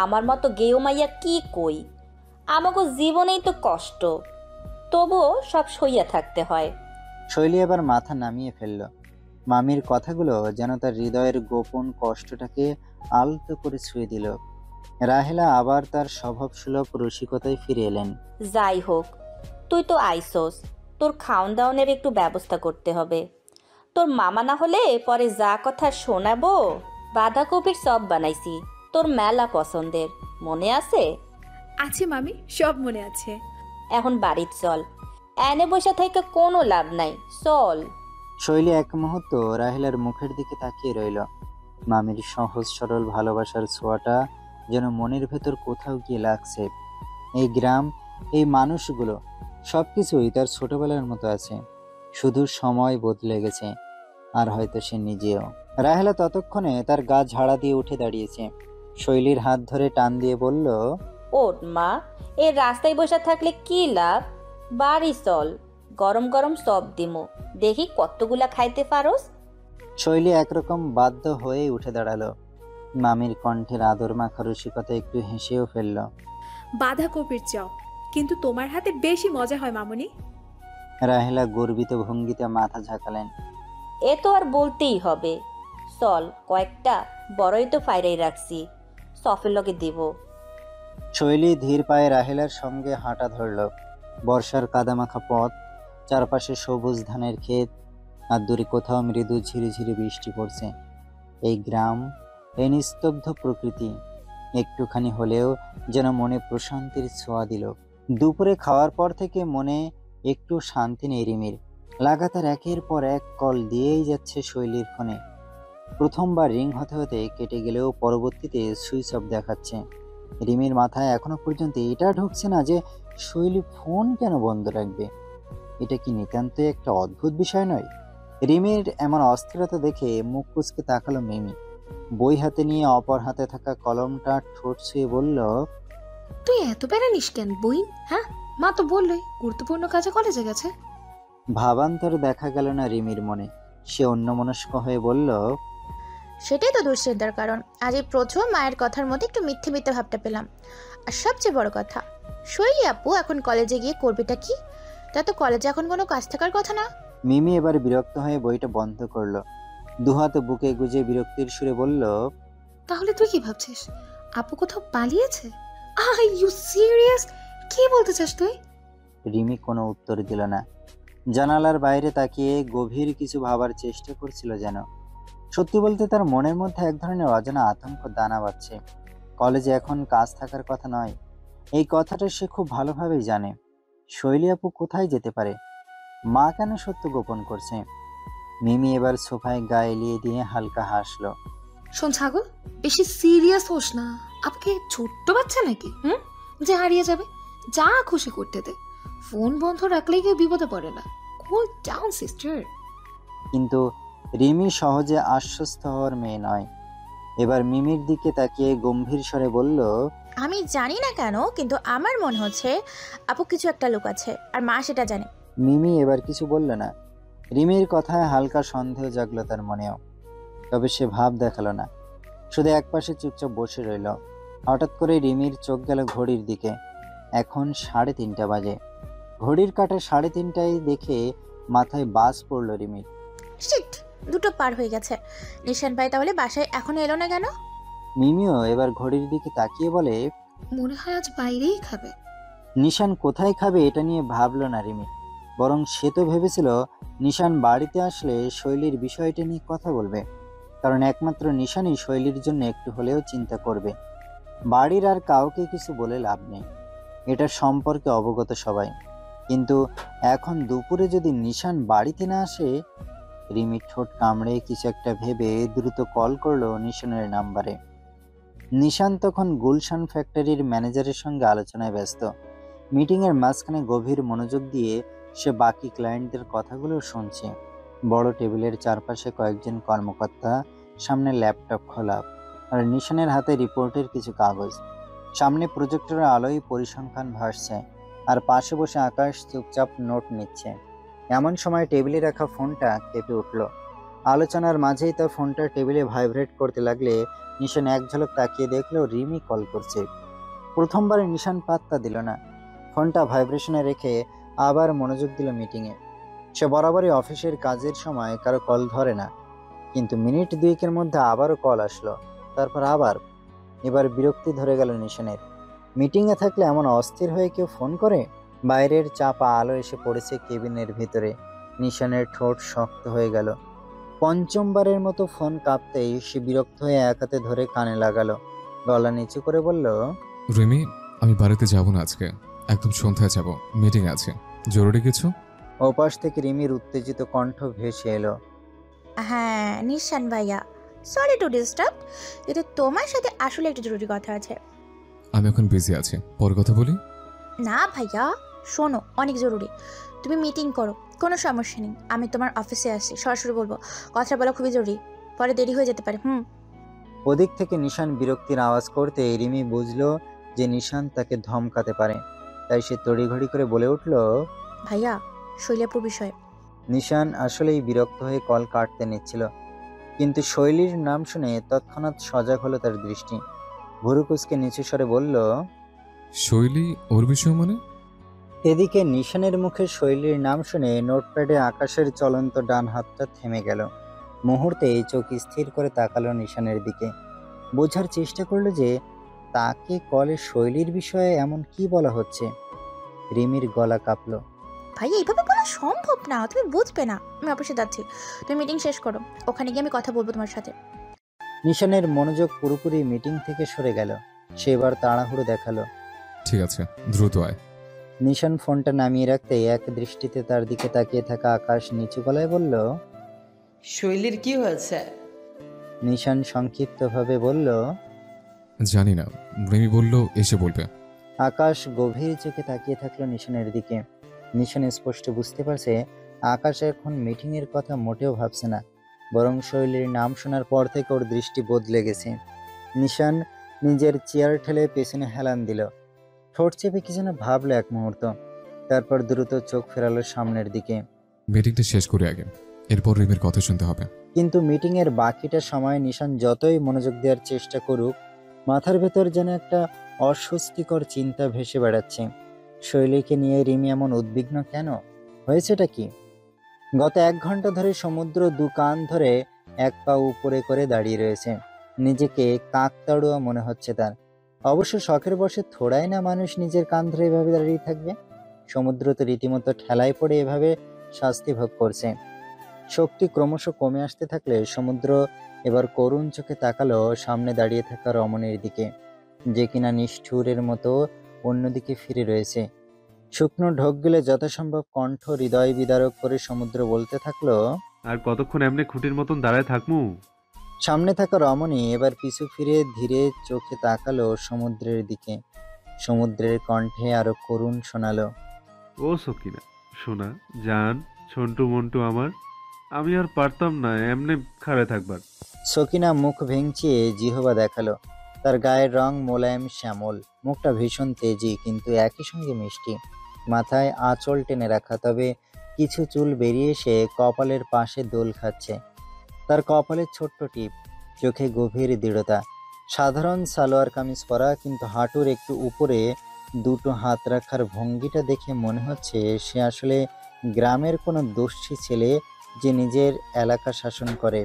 আমার মতো গেও মাইয়া কি কই, আমাকে জীবনেই তো কষ্ট, তবুও সব সইয়া থাকতে হয়। শৈলী এবার মাথা নামিয়ে ফেলল। মামির কথাগুলো যেন তার হৃদয়ের গোপন কষ্টটাকে আলতো করে ছুঁয়ে দিল। রাহেলা আবার তার স্বভাবসুলভ রসিকতায় ফিরে এলেন। যাই হোক, তুই তো আইসোস, তোর খাওন দাওনের একটু ব্যবস্থা করতে হবে। তোর মামা না হলে পরে যা কথা শোনাবো। বাঁধাকপির চপ বানাইছি, তোর মেলা পছন্দের, মনে আছে? আছে মামি, সব মনে আছে। এখন বাড়ির চল, এনে বসে থেকে কোনো লাভ নাই, চল। শৈলী এক মুহূর্ত রাহেলার মুখের দিকে তাকিয়ে রইল। মামির সহজ সরল ভালোবাসার ছোঁয়াটা যেন মনের ভেতর কোথাও গিয়ে লাগছে। এই গ্রাম, এই মানুষগুলো, সবকিছুই তার ছোটবেলার মতো আছে, শুধু সময় বদলে গেছে, আর হয়তো সে নিজেও। রাহেলা ততক্ষণে তার গা ঝাড়া দিয়ে উঠে দাঁড়িয়েছে। শৈলীর হাত ধরে টান দিয়ে বলল, ওঠ মা, এ রাস্তায় বসে থাকলে কি লাভ? বাড়ি চল, গরম গরম চপ দিমু, দেখি কতগুলা খাইতে পারোস। শৈলী একরকম বাধ্য হয়ে উঠে দাঁড়ালো। মামির কণ্ঠের আদর মাখা রসিকতা একটু হেসেও ফেলল। বাঁধাকপির চপ কিন্তু তোমার হাতে বেশি মজা হয় মামুনি। রাহেলা গর্বিত ভঙ্গিতে মাথা ঝাঁকালেন। এ তো আর বলতেই হবে, চল কয়েকটা বড়ই তো ফাইরাই রাখছি, সফের লগে দিব। শৈলী ধীর পায়ে রাহেলার সঙ্গে হাঁটা ধরল। বর্ষার কাদামাখা পথ, চারপাশে সবুজ ধানের ক্ষেত, আর দূরে কোথাও মৃদু ঝিরিঝিরি বৃষ্টি পড়ছে। এই গ্রাম, এই নিস্তব্ধ প্রকৃতি একটুখানি হলেও যেন মনে প্রশান্তির ছোঁয়া দিল। দুপুরে খাওয়ার পর থেকে মনে একটু শান্তি নেই রিমির। লাগাতার একের পর এক কল দিয়েই যাচ্ছে শৈলীর ফোনে। প্রথমবার রিং হতে হতে কেটে গেলেও পরবর্তীতে সুইচ অফ দেখাচ্ছে। রিমির মাথায় এখনো পর্যন্ত এটা ঢুকছে না যে শৈলী ফোন কেন বন্ধ রাখবে। এটা কি নিতান্তই একটা অদ্ভুত বিষয় নয়? রিমির এমন অস্থিরতা দেখে মুখ কুঁচকে তাকালো মিমি। বই হাতে নিয়ে অপর হাতে থাকা কলমটা ঠোঁট ছুঁয়ে বলল, তুই এত প্যারা নিস কেন বইন? হ্যাঁ, মা তো বললোই গুরুত্বপূর্ণ কাজে কলেজে গেছে। ভাবান্তর দেখা গেল না রিমির মনে। সে অন্যমনস্ক হয়ে বলল, সেটাই তো দুশ্চিন্তার কারণ। আজ এই প্রথম মায়ের কথার মধ্যে একটু মিথ্যে মিথ্যে ভাবটা পেলাম। আর সবচেয়ে বড় কথা, শৈলী আপু এখন কলেজে গিয়ে করবেটা কি? তা তো কলেজে এখন কোনো কাজ থাকার কথা না। মিমি এবার বিরক্ত হয়ে বইটা বন্ধ করলো। দুহাতে বুকে গুজে বিরক্তির সুরে বলল, তাহলে তুই কি ভাবছিস? আপু কোথাও পালিয়েছে? Are you serious? কি বলতে চাস তুই? রিমি কোনো উত্তর দিল না। জানালার বাইরে তাকিয়ে গভীর কিছু ভাবার চেষ্টা করছিল যেন। সত্যি বলতে তার মনের মধ্যে এক ধরনের অজানা আতঙ্ক দানা বাঁধছে। কলেজে এখন কাজ থাকার কথা নয়, এই কথাটা সে খুব ভালোভাবেই জানে। শৈলী আপু কোথায় যেতে পারে? মা কেন সত্য গোপন করছে? মিমি এবার সোফায় গা এলিয়ে দিয়ে হালকা হাসলো। শোন ছাগল, বেশি সিরিয়াস হোস না। আপকে ছোট্ট বাচ্চা নাকি যে হারিয়ে যাবে? যা খুশি করতে দে। ফোন বন্ধ রাখলেই কেউ বিপদে পড়ে না। Cool down sister. কিন্তু রিমি সহজে আশ্বস্ত হওয়ার মেয়ে নয়। এবার মিমির দিকে তাকিয়ে গম্ভীর স্বরে বলল, আমি জানি না কেন, কিন্তু আমার মনে হচ্ছে আপু কিছু একটা লোক আছে, আর মা সেটা জানে। মিমি এবার কিছু বলল না। রিমির কথায় হালকা সন্দেহ জাগলো তার মনেও, তবে সে ভাব দেখালো না, শুধু একপাশে চুপচাপ বসে রইল। হঠাৎ করে রিমির চোখ গেল ঘড়ির দিকে। এখন 3:30 বাজে। ঘড়ির কাঁটা 3:30টায় দেখে মাথায় বাজ পড়ল রিমির। শিট, 2টো পার হয়ে গেছে। নিশান ভাই তাহলে বাসায় এখনো এলো না কেন? মিমিও এবার ঘড়ির দিকে তাকিয়ে বলে, মনে হয় আজ বাইরেই খাবে। নিশান কোথায় খাবে এটা নিয়ে ভাবলো না রিমি, বরং সে তো ভেবেছিল নিশান বাড়িতে আসলে শৈলীর বিষয়টা নিয়ে কথা বলবে, কারণ একমাত্র নিশানই শৈলীর জন্য একটু হলেও চিন্তা করবে। বাড়ির আর কাউকে কিছু বলে লাভ নেই, এটা সম্পর্কে অবগত সবাই। কিন্তু এখন দুপুরে যদি নিশান বাড়িতে না আসে। রিমি ঠোঁট কামড়ে কিছু একটা ভেবে দ্রুত কল করলো নিশানের নাম্বারে। নিশান তখন গুলশান ফ্যাক্টরির ম্যানেজারের সঙ্গে আলোচনায় ব্যস্ত। মিটিংয়ের মাঝখানে গভীর মনোযোগ দিয়ে সে বাকি ক্লায়েন্টদের কথাগুলো শুনছে। বড় টেবিলের চারপাশে কয়েকজন কর্মকর্তা, সামনে ল্যাপটপ খোলা, আর নিশানের হাতে রিপোর্টের কিছু কাগজ। সামনে প্রজেক্টরের আলোয় পরিসংখ্যান ভাসছে, আর পাশে বসে আকাশ চুপচাপ নোট নিচ্ছে। এমন সময় টেবিলে রাখা ফোনটা কেঁপে উঠল। আলোচনার মাঝেই তার ফোনটা টেবিলে ভাইব্রেট করতে লাগলে নিশান এক ঝলক তাকিয়ে দেখলো রিমি কল করছে। প্রথমবারে নিশান পাত্তা দিল না, ফোনটা ভাইব্রেশনে রেখে আবার মনোযোগ দিল মিটিংয়ে। সে বরাবরই অফিসের কাজের সময় কারো কল ধরে না, কিন্তু মিনিট দুয়েকের মধ্যে আবারও কল আসলো, তারপর আবার। এবার বিরক্তি ধরে গেল নিশানের। মিটিংয়ে থাকলে এমন অস্থির হয়ে কেউ ফোন করে? বাইরের চাপা আলো এসে পড়েছে কেবিনের ভিতরে। নিশানের ঠোঁট শক্ত হয়ে গেল। পঞ্চমবারের মতো ফোন কাঁপতেই সে বিরক্ত হয়ে এক হাতে ধরে কানে লাগালো, গলা নিচু করে বলল, রিমি, আমি বাড়িতে যাব না আজকে, একদম সন্ধ্যায় যাব, মিটিং আছে। জরুরি কিছু? ওপাশ থেকে রিমির উত্তেজিত কণ্ঠ ভেসে এলো, হ্যাঁ নিশান ভাইয়া, সরি টু ডিস্টার্ব, কিন্তু তোমার সাথে আসলে একটা জরুরি কথা আছে। আমি এখন বিজি আছি, পরে কথা বলি। না ভাইয়া, শোনো, অনেক জরুরি। তুমি মিটিং করো, কোনো সমস্যা নেই, আমি তোমার অফিসে আসছি, সরাসরি বলবো। কথা বলা খুবই জরুরি, পরে দেরি হয়ে যেতে পারে। ওদিক থেকে নিশান বিরক্তির আওয়াজ করতে রিমি বুঝলো যে নিশান তাকে ধমকাতে পারে, তাই সে তড়িঘড়ি করে বলে উঠল, ভাইয়া, শৈলাপুর বিষয়ে। নিশান আসলেই বিরক্ত হয়ে কল কাটতে নিচ্ছিল, কিন্তু শৈলীর নাম শুনে তৎক্ষণাৎ সজাগ হলো তার দৃষ্টি। ভুরু কুঁচকে নিচু স্বরে বলল, শৈলী ওর বিষয় মানে? এদিকে নিশানের মুখে শৈলীর নাম শুনে নোটপ্যাডে আকাশের চলন্ত ডান হাতটা থেমে গেল। মুহূর্তে চোখ স্থির করে তাকালো নিশানের দিকে, বোঝার চেষ্টা করলো যে তাকে কলে শৈলীর বিষয়ে এমন কি বলা হচ্ছে। রিমির গলা কাঁপলো। ভাইয়া, এইভাবে বলা সম্ভব না, তুমি বুঝবে না। আমি অফিসে যাচ্ছি, তুমি মিটিং শেষ করো, ওখানে গিয়ে আমি কথা বলবো তোমার সাথে। নিশানের মনোযোগ পুরোপুরি মিটিং থেকে সরে গেল। সে এবার তাড়াহুড়ো দেখালো, ঠিক আছে, দ্রুত আয়। নিশান ফোনটা নামিয়ে রাখতে এক দৃষ্টিতে তার দিকে তাকিয়ে থাকা আকাশ নিচু গলায় বলল, শৈলীর কি হয়েছে? নিশান সংক্ষিপ্তভাবে বলল, জানি না, রিমি বলল এসে বলবে। আকাশ গভীর চোখে তাকিয়ে থাকলো নিশানের দিকে। নিশান স্পষ্ট বুঝতে পারছে আকাশ এখন মিটিংয়ের কথা মোটেও ভাবছে না, বরং শৈলীর নাম শোনার পর থেকে ওর দৃষ্টি বদলে গেছে। নিশান নিজের চেয়ার ঠেলে পেছনে হেলান দিল, ঠোঁট চেপে কি যেন ভাবলো এক মুহূর্ত, তারপর দ্রুত চোখ ফেরালো সামনের দিকে। মিটিংটা শেষ করে আগে, এরপর রিমির কথা শুনতে হবে। কিন্তু মিটিংয়ের বাকিটা সময় নিশান যতই মনোযোগ দেওয়ার চেষ্টা করুক, মাথার ভেতর যেন একটা অস্বস্তিকর চিন্তা ভেসে বেড়াচ্ছে। শৈলীকে নিয়ে রিমি এমন উদ্বিগ্ন কেন? হয়েছেটা কি? গত 1 ঘন্টা ধরে সমুদ্র দু কান ধরে এক পা উপরে করে দাঁড়িয়ে রয়েছে। নিজেকে কাকতাড়ুয়া মনে হচ্ছে তার। অবশ্য শখের বশে থোড়াই না মানুষ নিজের কান ধরে এভাবে দাঁড়িয়ে থাকবে। সমুদ্র তো রীতিমতো ঠেলায় পড়ে এভাবে শাস্তি ভোগ করছে। শক্তি ক্রমশ কমে আসতে থাকলে সমুদ্র এবার করুণ চোখে তাকালো সামনে দাঁড়িয়ে থাকা রমণীর দিকে, যে কিনা নিষ্ঠুরের মতো অন্যদিকে ফিরে রয়েছে। শুকনো ঢোক গেলে যথাসম্ভব কণ্ঠ হৃদয় বিদারক করে সমুদ্র বলতে থাকলো, আর কতক্ষণ এমনি খুঁটির মতন দাঁড়ায় থাকমু? সামনে থাকা রমণী এবার পিছু ফিরে ধীরে চোখে তাকালো সমুদ্রের দিকে। সমুদ্রের কণ্ঠে আরো করুণ শোনালো, ও সকিনা শোনা জান, ছন্টু মন্টু আমার, আমি আর পারতাম না এমনি খাড়ে থাকবার। সকিনা মুখ ভেঙচিয়ে জিহবা দেখালো। তার গায়ের রং মোলায়েম শ্যামল, মুখটা ভীষণ তেজি কিন্তু একই সঙ্গে মিষ্টি। মাথায় আঁচল টেনে রাখা, তবে কিছু চুল বেরিয়ে এসে কপালের পাশে দোল খাচ্ছে। তার কপালের ছোট্ট টিপ, চোখে গভীর দৃঢ়তা। সাধারণ সালোয়ার কামিজ পরা, কিন্তু হাঁটুর একটু উপরে দুটো হাত রাখার ভঙ্গিটা দেখে মনে হচ্ছে সে আসলে গ্রামের কোনো দস্যি ছেলে যে নিজের এলাকা শাসন করে।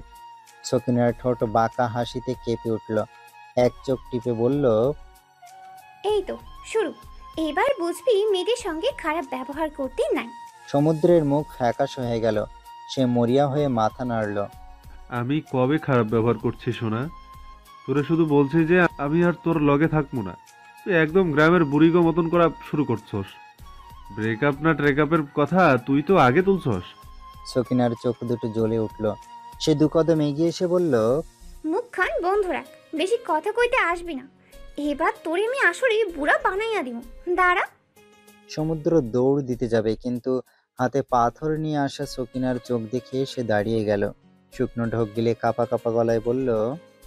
সকিনার ঠোঁট বাঁকা হাসিতে কেঁপে উঠল, এক চোখ টিপে বলল, এই তো শুরু, এবার বুঝবি মেয়েদের সঙ্গে খারাপ ব্যবহার করতে নাই। সমুদ্রের মুখ ফ্যাকাশ হয়ে গেল, সে মরিয়া হয়ে মাথা নাড়ল। আমি কবে খারাপ ব্যবহার করছি সোনা? তোরে শুধু বলছি যে আমি আর তোর লগে থাকবো না। তুই একদম গ্রামের বুড়িগো মতন করা শুরু করছস। ব্রেকআপ না ট্রেকআপের কথা তুই তো আগে তুলছস। সকিনার চোখ দুটো জ্বলে উঠল। সে দু কদম এগিয়ে এসে বলল, মুখখান বন্ধ রাখ, বেশি কথা কইতে আসবি না। এবার তোরে আমি আসলে বুড়া বানাইয়া দিব, দাঁড়া। সমুদ্র দৌড় দিতে যাবে, কিন্তু হাতে পাথর নিয়ে আসা সকিনার চোখ দেখে সে দাঁড়িয়ে গেল। শুকনো ঢোক গিলে কাপা কাপা গলায় বলল,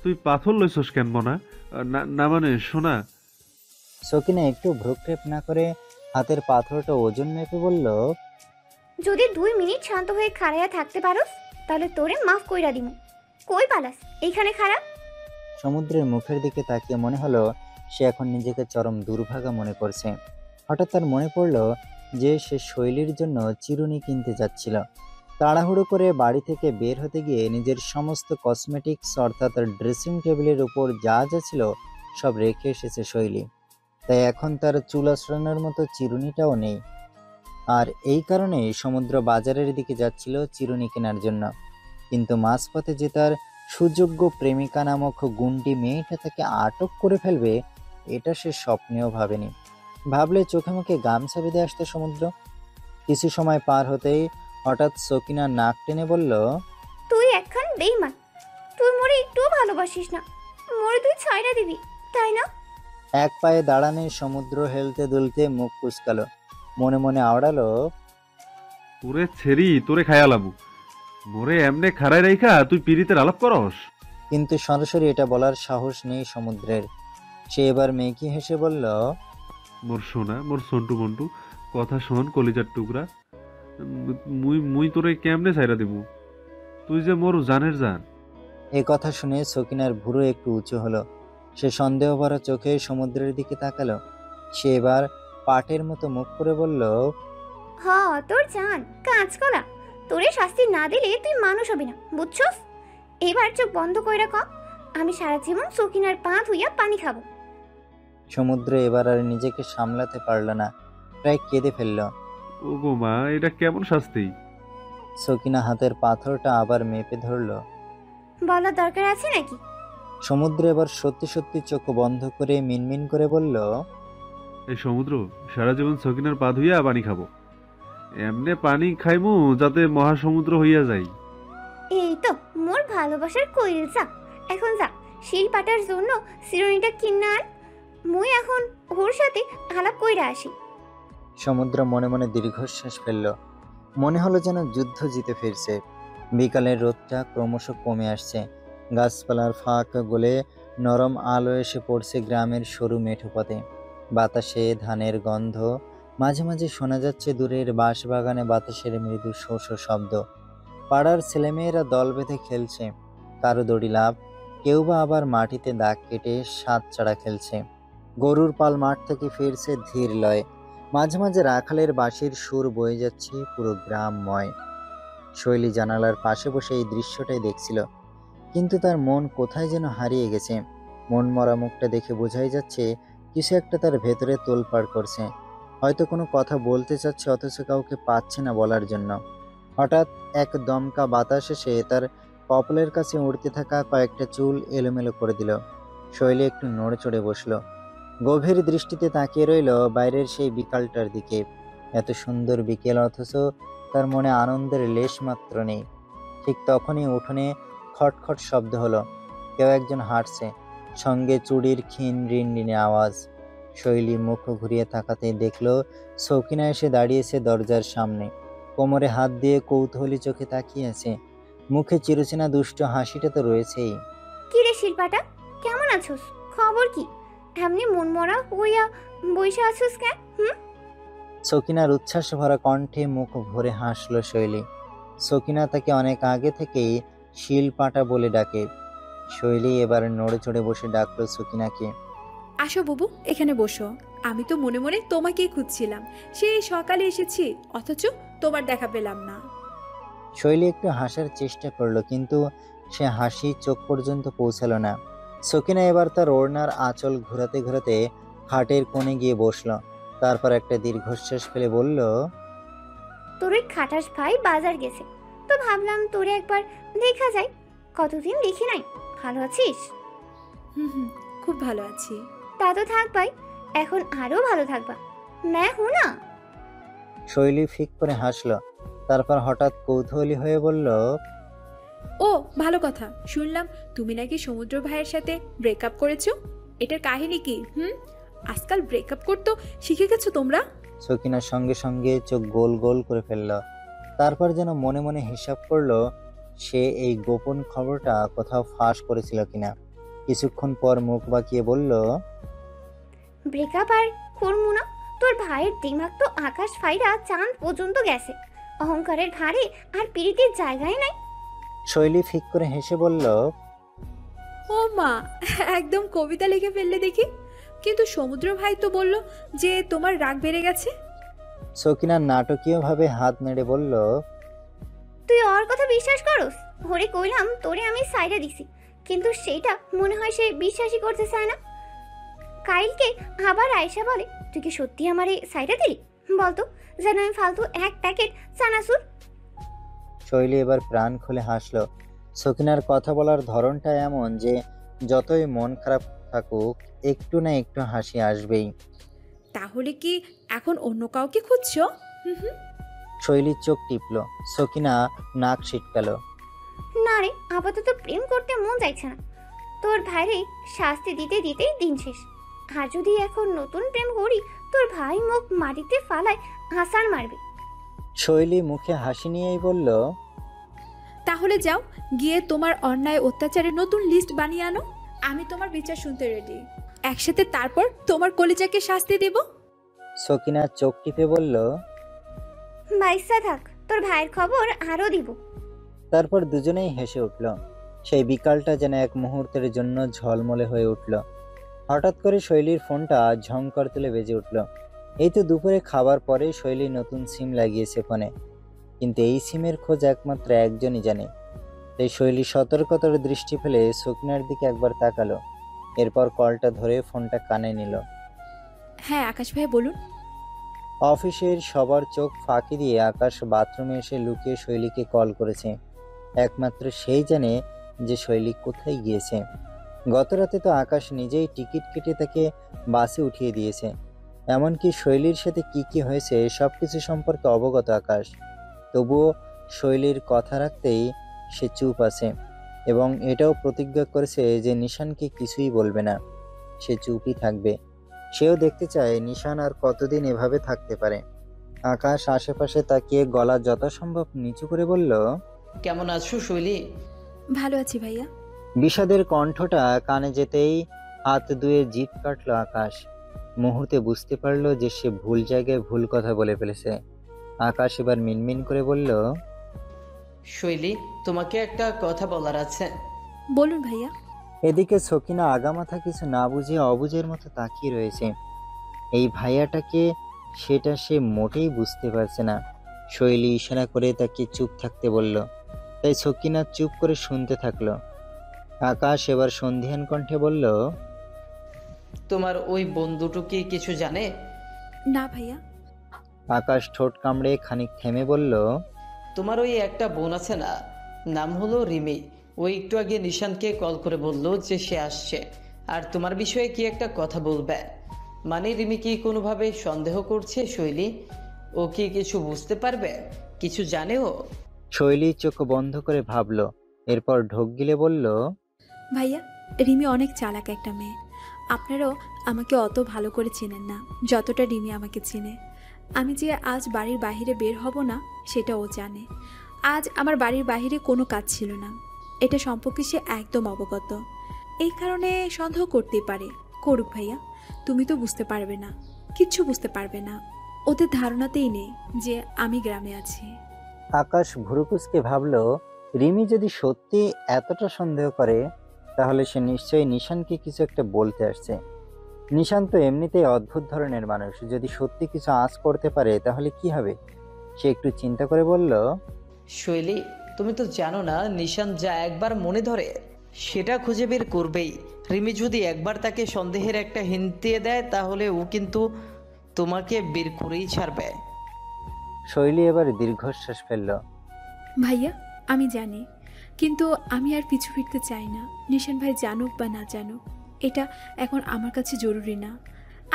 তুই পাথর লইছস কেন মনা? না মানে সোনা। সকিনা একটু ভ্রুক্ষেপ না করে হাতের পাথরটা ওজন মেপে বলল, যদি 2 মিনিট শান্ত হয়ে খাড়াইয়া থাকতে পারোস তাহলে তোরে মাফ কইরা দিমু। কই পালাস, এইখানে খারাপ। সমুদ্রের মুখের দিকে তাকিয়ে মনে হলো সে এখন নিজেকে চরম দুর্ভাগা মনে করছে। হঠাৎ তার মনে পড়ল যে সে শৈলীর জন্য চিরুনি কিনতে যাচ্ছিল। তাড়াহুড়ো করে বাড়ি থেকে বের হতে গিয়ে নিজের সমস্ত কসমেটিক্স অর্থাৎ ড্রেসিং টেবিলের উপর যা যা ছিল সব রেখে এসেছে শৈলী। তাই এখন তার চুল আঁচড়ানোর মতো চিরুনিটাও নেই। আর এই কারণেই সমুদ্র বাজারের দিকে যাচ্ছিল চিরুনি কেনার জন্য। কিন্তু মাঝপথে যে তার সুযোগ্য প্রেমিকা নামক গুন্ডি মেয়েটা তাকে আটক করে ফেলবে, এটা সে স্বপ্নেও ভাবেনি। ভাবলে চোখে মুখে গামছা বেঁধে আসতো সমুদ্র। কিছু সময় পার হতেই হঠাৎ সকিনা নাক টেনে বলল, তুই একখান বেইমান, তুই মোরে একটুও ভালোবাসিস না, মোরে তুই ছাইড়া দিবি তাই না? এক পায়ে দাঁড়ানে সমুদ্র হেলতে দুলতে মুখ কুচকালো, মনে মনে আওড়ালো, তোরে ছেড়ি তোরে খায়ালাবু, মোরে এমনে খাড়ায় রাইখা তুই পিরিতের আলাপ করস। কিন্তু সরাসরি এটা বলার সাহস নেই সমুদ্রের। সে এবার মেকি হেসে বলল, মোর সোনা, মোর সন্টু মন্টু, কথা শোন কলিজার টুকরা। মুই তোরে কেমনে ছাইরা দেবো? তুই যে মোর জানের জান। এ কথা শুনে সকিনার ভুরু একটু উঁচু হলো। সে সন্দেহ ভরা চোখে সমুদ্রের দিকে তাকালো। সে এবার পাটের মতো মুখ করে বলল, হ তোর জান কাঁচকলা, তোরে শাস্তি না দিলে তুই মানুষ হবি না, বুঝছস? এবার চোখ বন্ধ কইরা ক, আমি সারা জীবন সকিনার পা ধুইয়া পানি খাবো। সমুদ্র এবার আর নিজেকে সামলাতে পারল না, প্রায় কেঁদে ফেলল। ও গো মা, এটা কেমন শাস্তি? সকিনা হাতের পাথরটা আবার মেপে ধরল। বলার দরকার আছে নাকি? সমুদ্র এবার সত্যি সত্যি চোখ বন্ধ করে মিনমিন করে বলল, এই সমুদ্র, সারা জীবন সকিনার পা ধুইয়া পানি খাবো। এমনে পানি খাইমু যাতে মহাসমুদ্র হইয়া যাই। এই তো মোর ভালোবাসার কইল, যা এখন যা, শিল পাটার জন্য সিরোনিটা কিনা আন, মুই এখন ওর সাথে আলাপ কইরা আসি। সমুদ্র মনে মনে দীর্ঘশ্বাস ফেলল। মনে হলো যেন যুদ্ধ জিতে ফিরছে। বিকালের রোদটা ক্রমশ কমে আসছে। গাছপালার ফাঁক গলে নরম আলো এসে পড়ছে গ্রামের সরু মেঠো পথে। বাতাসে ধানের গন্ধ, মাঝে মাঝে শোনা যাচ্ছে দূরের বাঁশবাগানে বাতাসের মৃদু শো শো শব্দ। পাড়ার ছেলেমেয়েরা দল বেঁধে খেলছে, কারো দড়ি লাফ, কেউ বা আবার মাটিতে দাগ কেটে সাত চাড়া খেলছে। গরুর পাল মাঠ থেকে ফিরছে ধীর লয়। মাঝে মাঝে রাখালের বাঁশির সুর বয়ে যাচ্ছে পুরো গ্রামময়। শৈলী জানালার পাশে বসে এই দৃশ্যটাই দেখছিল, কিন্তু তার মন কোথায় যেন হারিয়ে গেছে। মন মরা মুখটা দেখে বোঝাই যাচ্ছে কিছু একটা তার ভেতরে তোলপাড় করছে। হয়তো কোনো কথা বলতে চাচ্ছে অথচ কাউকে পাচ্ছে না বলার জন্য। হঠাৎ এক দমকা বাতাস এসে তার কপালের কাছে উড়তে থাকা কয়েকটা চুল এলোমেলো করে দিল। শৈলী একটু নড়ে চড়ে বসলো, গভীর দৃষ্টিতে তাকিয়ে রইল বাইরের সেই বিকালটার দিকে। এত সুন্দর বিকেল, অথচ তার মনে আনন্দের লেশ মাত্র নেই। ঠিক তখনই উঠোনে খটখট শব্দ হলো, কেউ একজন হাঁটছে, সঙ্গে চুড়ির ক্ষীণ রিনরিনে আওয়াজ। শৈলী মুখ ঘুরিয়ে তাকাতেই দেখলো সকিনা এসে দাঁড়িয়েছে দরজার সামনে, কোমরে হাত দিয়ে কৌতূহলী চোখে তাকিয়ে আছে। মুখে চিরচেনা দুষ্ট হাসিটা তো রয়েছেই। কি রে শিল্পাটা, কেমন আছোস? খবর কি? এমনি মনমরা হইয়া বইসা আছোস কেন? সকিনার উচ্ছ্বাস ভরা কণ্ঠে মুখ ভরে হাসলো শৈলী। সকিনা তাকে অনেক আগে থেকেই শিলপাটা বলে ডাকে। শৈলী এবার নড়ে চড়ে বসে ডাকলো সকিনাকে। আসো বুবু, এখানে বসো। আমি তো মনে মনে তোমাকেই খুঁজছিলাম, সেই সকালে এসেছি, অথচ তোমার দেখা পেলাম না। শৈলী একটু হাসার চেষ্টা করলো, কিন্তু সে হাসি চোখ পর্যন্ত পৌঁছালো না। সকিনা এবার তার ওড়নার আঁচল ঘোরাতে ঘোরাতে খাটের কোণে গিয়ে বসলো। তারপর একটা দীর্ঘশ্বাস ফেলে বলল, তোর ওই খাটাস ভাই বাজার গেছে, তো ভাবলাম তোরে একবার দেখা যায়। কতদিন দেখি নাই, ভালো আছিস? হুম, খুব ভালো আছি। তা তো থাক ভাই, এখন আরো ভালো থাকবা। ম্যা হু না। শৈলী ফিক করে হাসলো, তারপর হঠাৎ কৌতূহলী হয়ে বলল, ও ভালো কথা, শুনলাম তুমি নাকি সমুদ্র ভাইয়ের সাথে ব্রেকআপ করেছো। এটার কাহিনী কি? আজকাল ব্রেকআপ করতে শিখে গেছো তোমরা? সকিনার সঙ্গে সঙ্গে চোখ গোল গোল করে ফেলল। তারপর যেন মনে মনে হিসাব করলো সে এই গোপন খবরটা কোথাও ফাঁস করেছিল কিনা। কিছুক্ষণ পর মুখ বাঁকিয়ে বলল, ব্রেকআপ আর করমু না। তোর ভাইয়ের দিমাগ তো আকাশ ফাইরা চাঁদ পর্যন্ত গেছে। অহংকারের ভারে আর পিড়িতের জায়গায় নাই। শৈলী ফিক করে হেসে বলল, ও মা, একদম কবিতা লিখে ফেললে দেখি। কিন্তু সমুদ্র ভাই তো বলল যে তোমার রাগ বেড়ে গেছে। সকিনা নাটকীয়ভাবে হাত নেড়ে বলল, তুই ওর কথা বিশ্বাস করস? ওরে কইলাম তোরে আমি সাইডা দিছি, কিন্তু সেইটা মনে হয় সে বিশ্বাসই করতে চায় না। কাইলকে আবার আয়েশা বলে, তুই কি সত্যি আমারে সাইডা দিলি? বলতো, যেন আমি ফালতু এক প্যাকেট চানাচুর। শৈলী এবার প্রাণ খুলে হাসলো। সকিনার কথা বলার ধরনটা এমন যে যতই মন খারাপ থাকুক একটু না একটু হাসি আসবেই। তাহলে কি এখন অন্য কাউকে খুঁজছো? শৈলীর চোখ টিপল, সকিনা নাক ছিটকালো। না রে, আপাতত প্রেম করতে মন চাইছে না। তোর ভাইরে শাস্তি দিতে দিতেই দিন শেষ। আর যদি এখন নতুন প্রেম করি, তোর ভাই মুখ মাটিতে ফালায় হাসার মারবে। শৈলী মুখে হাসি নিয়েই বলল, তাহলে যাও, গিয়ে তোমার অন্যায় অত্যাচারের নতুন লিস্ট বানিয়ে আনো। আমি তোমার বিচার শুনতে রেডি। একসাথে তারপর তোমার কলিজাকে শাস্তি দেব। সকিনা চোখ টিপে বলল, বাইসা থাক, তোর ভাইয়ের খবর আরো দিব। তারপর দুজনেই হেসে উঠল। সেই বিকালটা যেন এক মুহূর্তের জন্য ঝলমলে হয়ে উঠল। হঠাৎ করে শৈলীর ফোনটা ঝংকার তুলে বেজে উঠল। এই তো দুপুরে খাবার পরে শৈলী নতুন সিম লাগিয়েছে ফোনে, কিন্তু এই সিমের খোঁজ একমাত্র একজনই জানে। তাই শৈলী সতর্কতার দৃষ্টি ফেলে সকিনার দিকে একবার তাকালো, এরপর কলটা ধরে ফোনটা কানে নিল। হ্যাঁ আকাশ ভাই বলুন। অফিসের সবার চোখ ফাঁকি দিয়ে আকাশ বাথরুমে এসে লুকিয়ে শৈলীকে কল করেছে। একমাত্র সেই জানে যে শৈলী কোথায় গিয়েছে। গতরাতে তো আকাশ নিজেই টিকিট কেটে তাকে বাসে উঠিয়ে দিয়েছে। এমনকি শৈলীর সাথে কি কি হয়েছে সবকিছু সম্পর্কে অবগত আকাশ। তবুও শৈলীর কথা রাখতেই সে চুপ আছে এবং এটাও প্রতিজ্ঞা করেছে যে নিশানকে কিছুই বলবে না, সে চুপই থাকবে। সেও দেখতে চায় নিশান আর কতদিন এভাবে থাকতে পারে। আকাশ আশেপাশে তাকিয়ে গলা যথাসম্ভব নিচু করে বলল, কেমন আছো শৈলী? ভালো আছি ভাইয়া। বিষাদের কণ্ঠটা কানে যেতেই হাত ধুয়ে জিভ কাটলো আকাশ। মুহূর্তে বুঝতে পারলো যে সে ভুল জায়গায় ভুল কথা বলে ফেলেছে। আকাশ এবার মিনমিন করে বলল, শৈলী, তোমাকে একটা কথা বলার আছে। বলুন ভাইয়া। এদিকে সকিনা আগামাথা কিছু না বুঝে অবুঝের মতো তাকিয়ে রয়েছে। এই ভাইয়াটাকে সেটা সে মোটেই বুঝতে পারছে না। শৈলী ইশারা করে তাকে চুপ থাকতে বলল, তাই সকিনা চুপ করে শুনতে থাকলো। আকাশ এবার সন্ধিহান কণ্ঠে বলল, তোমার ওই বন্ধুটু কি কিছু জানে? না ভাইয়া। আকাশ ঠোঁট কামড়ে খানিক থেমে বলল, তোমার ওই একটা বোন আছে না, নাম হলো রিমি, ওই একটু আগে নিশানকে কল করে বলল যে সে আসছে আর তোমার বিষয়ে কি একটা কথা বলবে। মানে রিমি কি কোনোভাবে সন্দেহ করছে শৈলী? ও কি কিছু বুঝতে পারবে? কিছু জানে ও? শৈলী চোখ বন্ধ করে ভাবলো, এরপর ঢোক গিলে বলল, ভাইয়া, রিমি অনেক চালাক একটা মেয়ে। আপনারাও আমাকে অত ভালো করে চেনেন না যতটা রিমি আমাকে চেনে। আমি যে আজ বাড়ির বাইরে বের হব না সেটা ও জানে। আজ আমার বাড়ির বাইরে কোনো কাজ ছিল না, এটা সম্পর্কে সে একদম অবগত। এই কারণে সন্দেহ করতেই পারে। করুক ভাইয়া, তুমি তো বুঝতে পারবে না, কিচ্ছু বুঝতে পারবে না। ওদের ধারণাতেই নেই যে আমি গ্রামে আছি। আকাশ ভুরুকুচকে ভাবলো, রিমি যদি সত্যি এতটা সন্দেহ করে তাহলে সে নিশ্চয়ই নিশানকে কিছু একটা বলতে আসছে। নিশান তো এমনিতেই অদ্ভুত ধরনের মানুষ, যদি সত্যি কিছু আঁচ করতে পারে তাহলে কি হবে। সে একটু চিন্তা করে বলল, শৈলী, তুমি তো জানো না নিশান যা একবার মনে ধরে সেটা খুঁজে বের করবেই। রিমি যদি একবার তাকে সন্দেহের একটা হিন্ট দিয়ে দেয় তাহলে ও কিন্তু তোমাকে বের করেই ছাড়বে। শৈলী এবার দীর্ঘশ্বাস ফেলল। ভাইয়া, আমি জানি, কিন্তু আমি আর পিছু ফিরতে চাই না। নিশান ভাই জানুক বা না জানুক, এটা এখন আমার কাছে জরুরি না।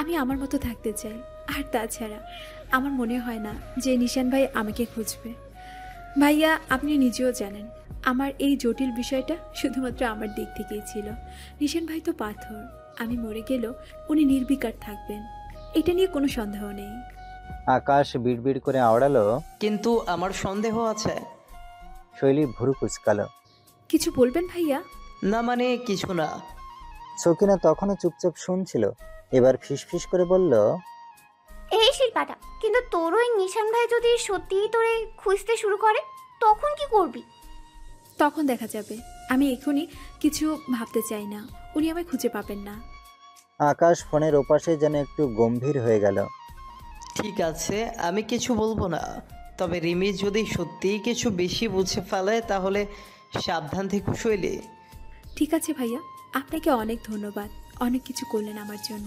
আমি আমার মতো থাকতে চাই। আর তাছাড়া আমার মনে হয় না যে নিশান ভাই আমাকে খুঁজবে। ভাইয়া, আপনি নিজেও জানেন আমার এই জটিল বিষয়টা শুধুমাত্র আমার দিক থেকেই ছিল। নিশান ভাই তো পাথর, আমি মরে গেলেও উনি নির্বিকার থাকবেন, এটা নিয়ে কোনো সন্দেহ নেই। আকাশ বিড়বিড় করে আওড়ালো, কিন্তু আমার সন্দেহ আছে। শৈলী ভুরু কুচকালো। কিছু বলবেন ভাইয়া? না মানে কিছু না। সকিনা তখনও চুপচাপ শুনছিল, এবার ফিসফিস করে বলল, এই শিল্পাটা, কিন্তু তোর ওই নিশান ভাই যদি সত্যিই তোরে খুঁজতে শুরু করে তখন কি করবি? তখন দেখা যাবে। আমি এখনই কিছু ভাবতে চাই না, উনি আমায় খুঁজে পাবেন না। আকাশ ফোনের ওপাশে যেন একটু গম্ভীর হয়ে গেল। ঠিক আছে, আমি কিছু বলবো না, তবে রিমি যদি সত্যিই কিছু বেশি বুঝে ফেলে তাহলে সাবধান থেকো শৈলী। ঠিক আছে ভাইয়া, আপনাকে অনেক ধন্যবাদ, অনেক কিছু করলেন আমার জন্য।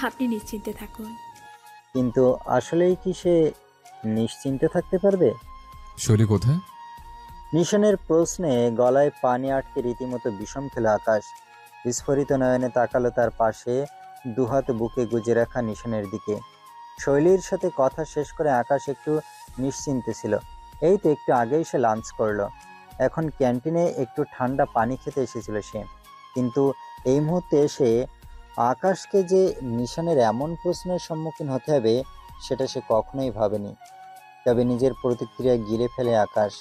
আপনি নিশ্চিন্তে থাকুন। কিন্তু আসলেই কি সে নিশ্চিন্তে থাকতে পারবে? শৈলী কোথায়? নিশানের প্রশ্নে গলায় পানি আটকে রীতিমতো বিষম খেল আকাশ। বিস্ফোরিত নয়নে তাকালো তার পাশে দুহাত বুকে গুজে রাখা নিশানের দিকে। শৈলীর সাথে কথা শেষ করে আকাশ একটু নিশ্চিন্তে ছিল। এই তো একটু আগেই সে লাঞ্চ করলো, এখন ক্যান্টিনে একটু ঠান্ডা পানি খেতে এসেছিল সে। কিন্তু এই মুহূর্তে এসে আকাশকে যে নিশানের এমন প্রশ্নের সম্মুখীন হতে হবে সেটা সে কখনোই ভাবেনি। তবে নিজের প্রতিক্রিয়া গিলে ফেলে আকাশ,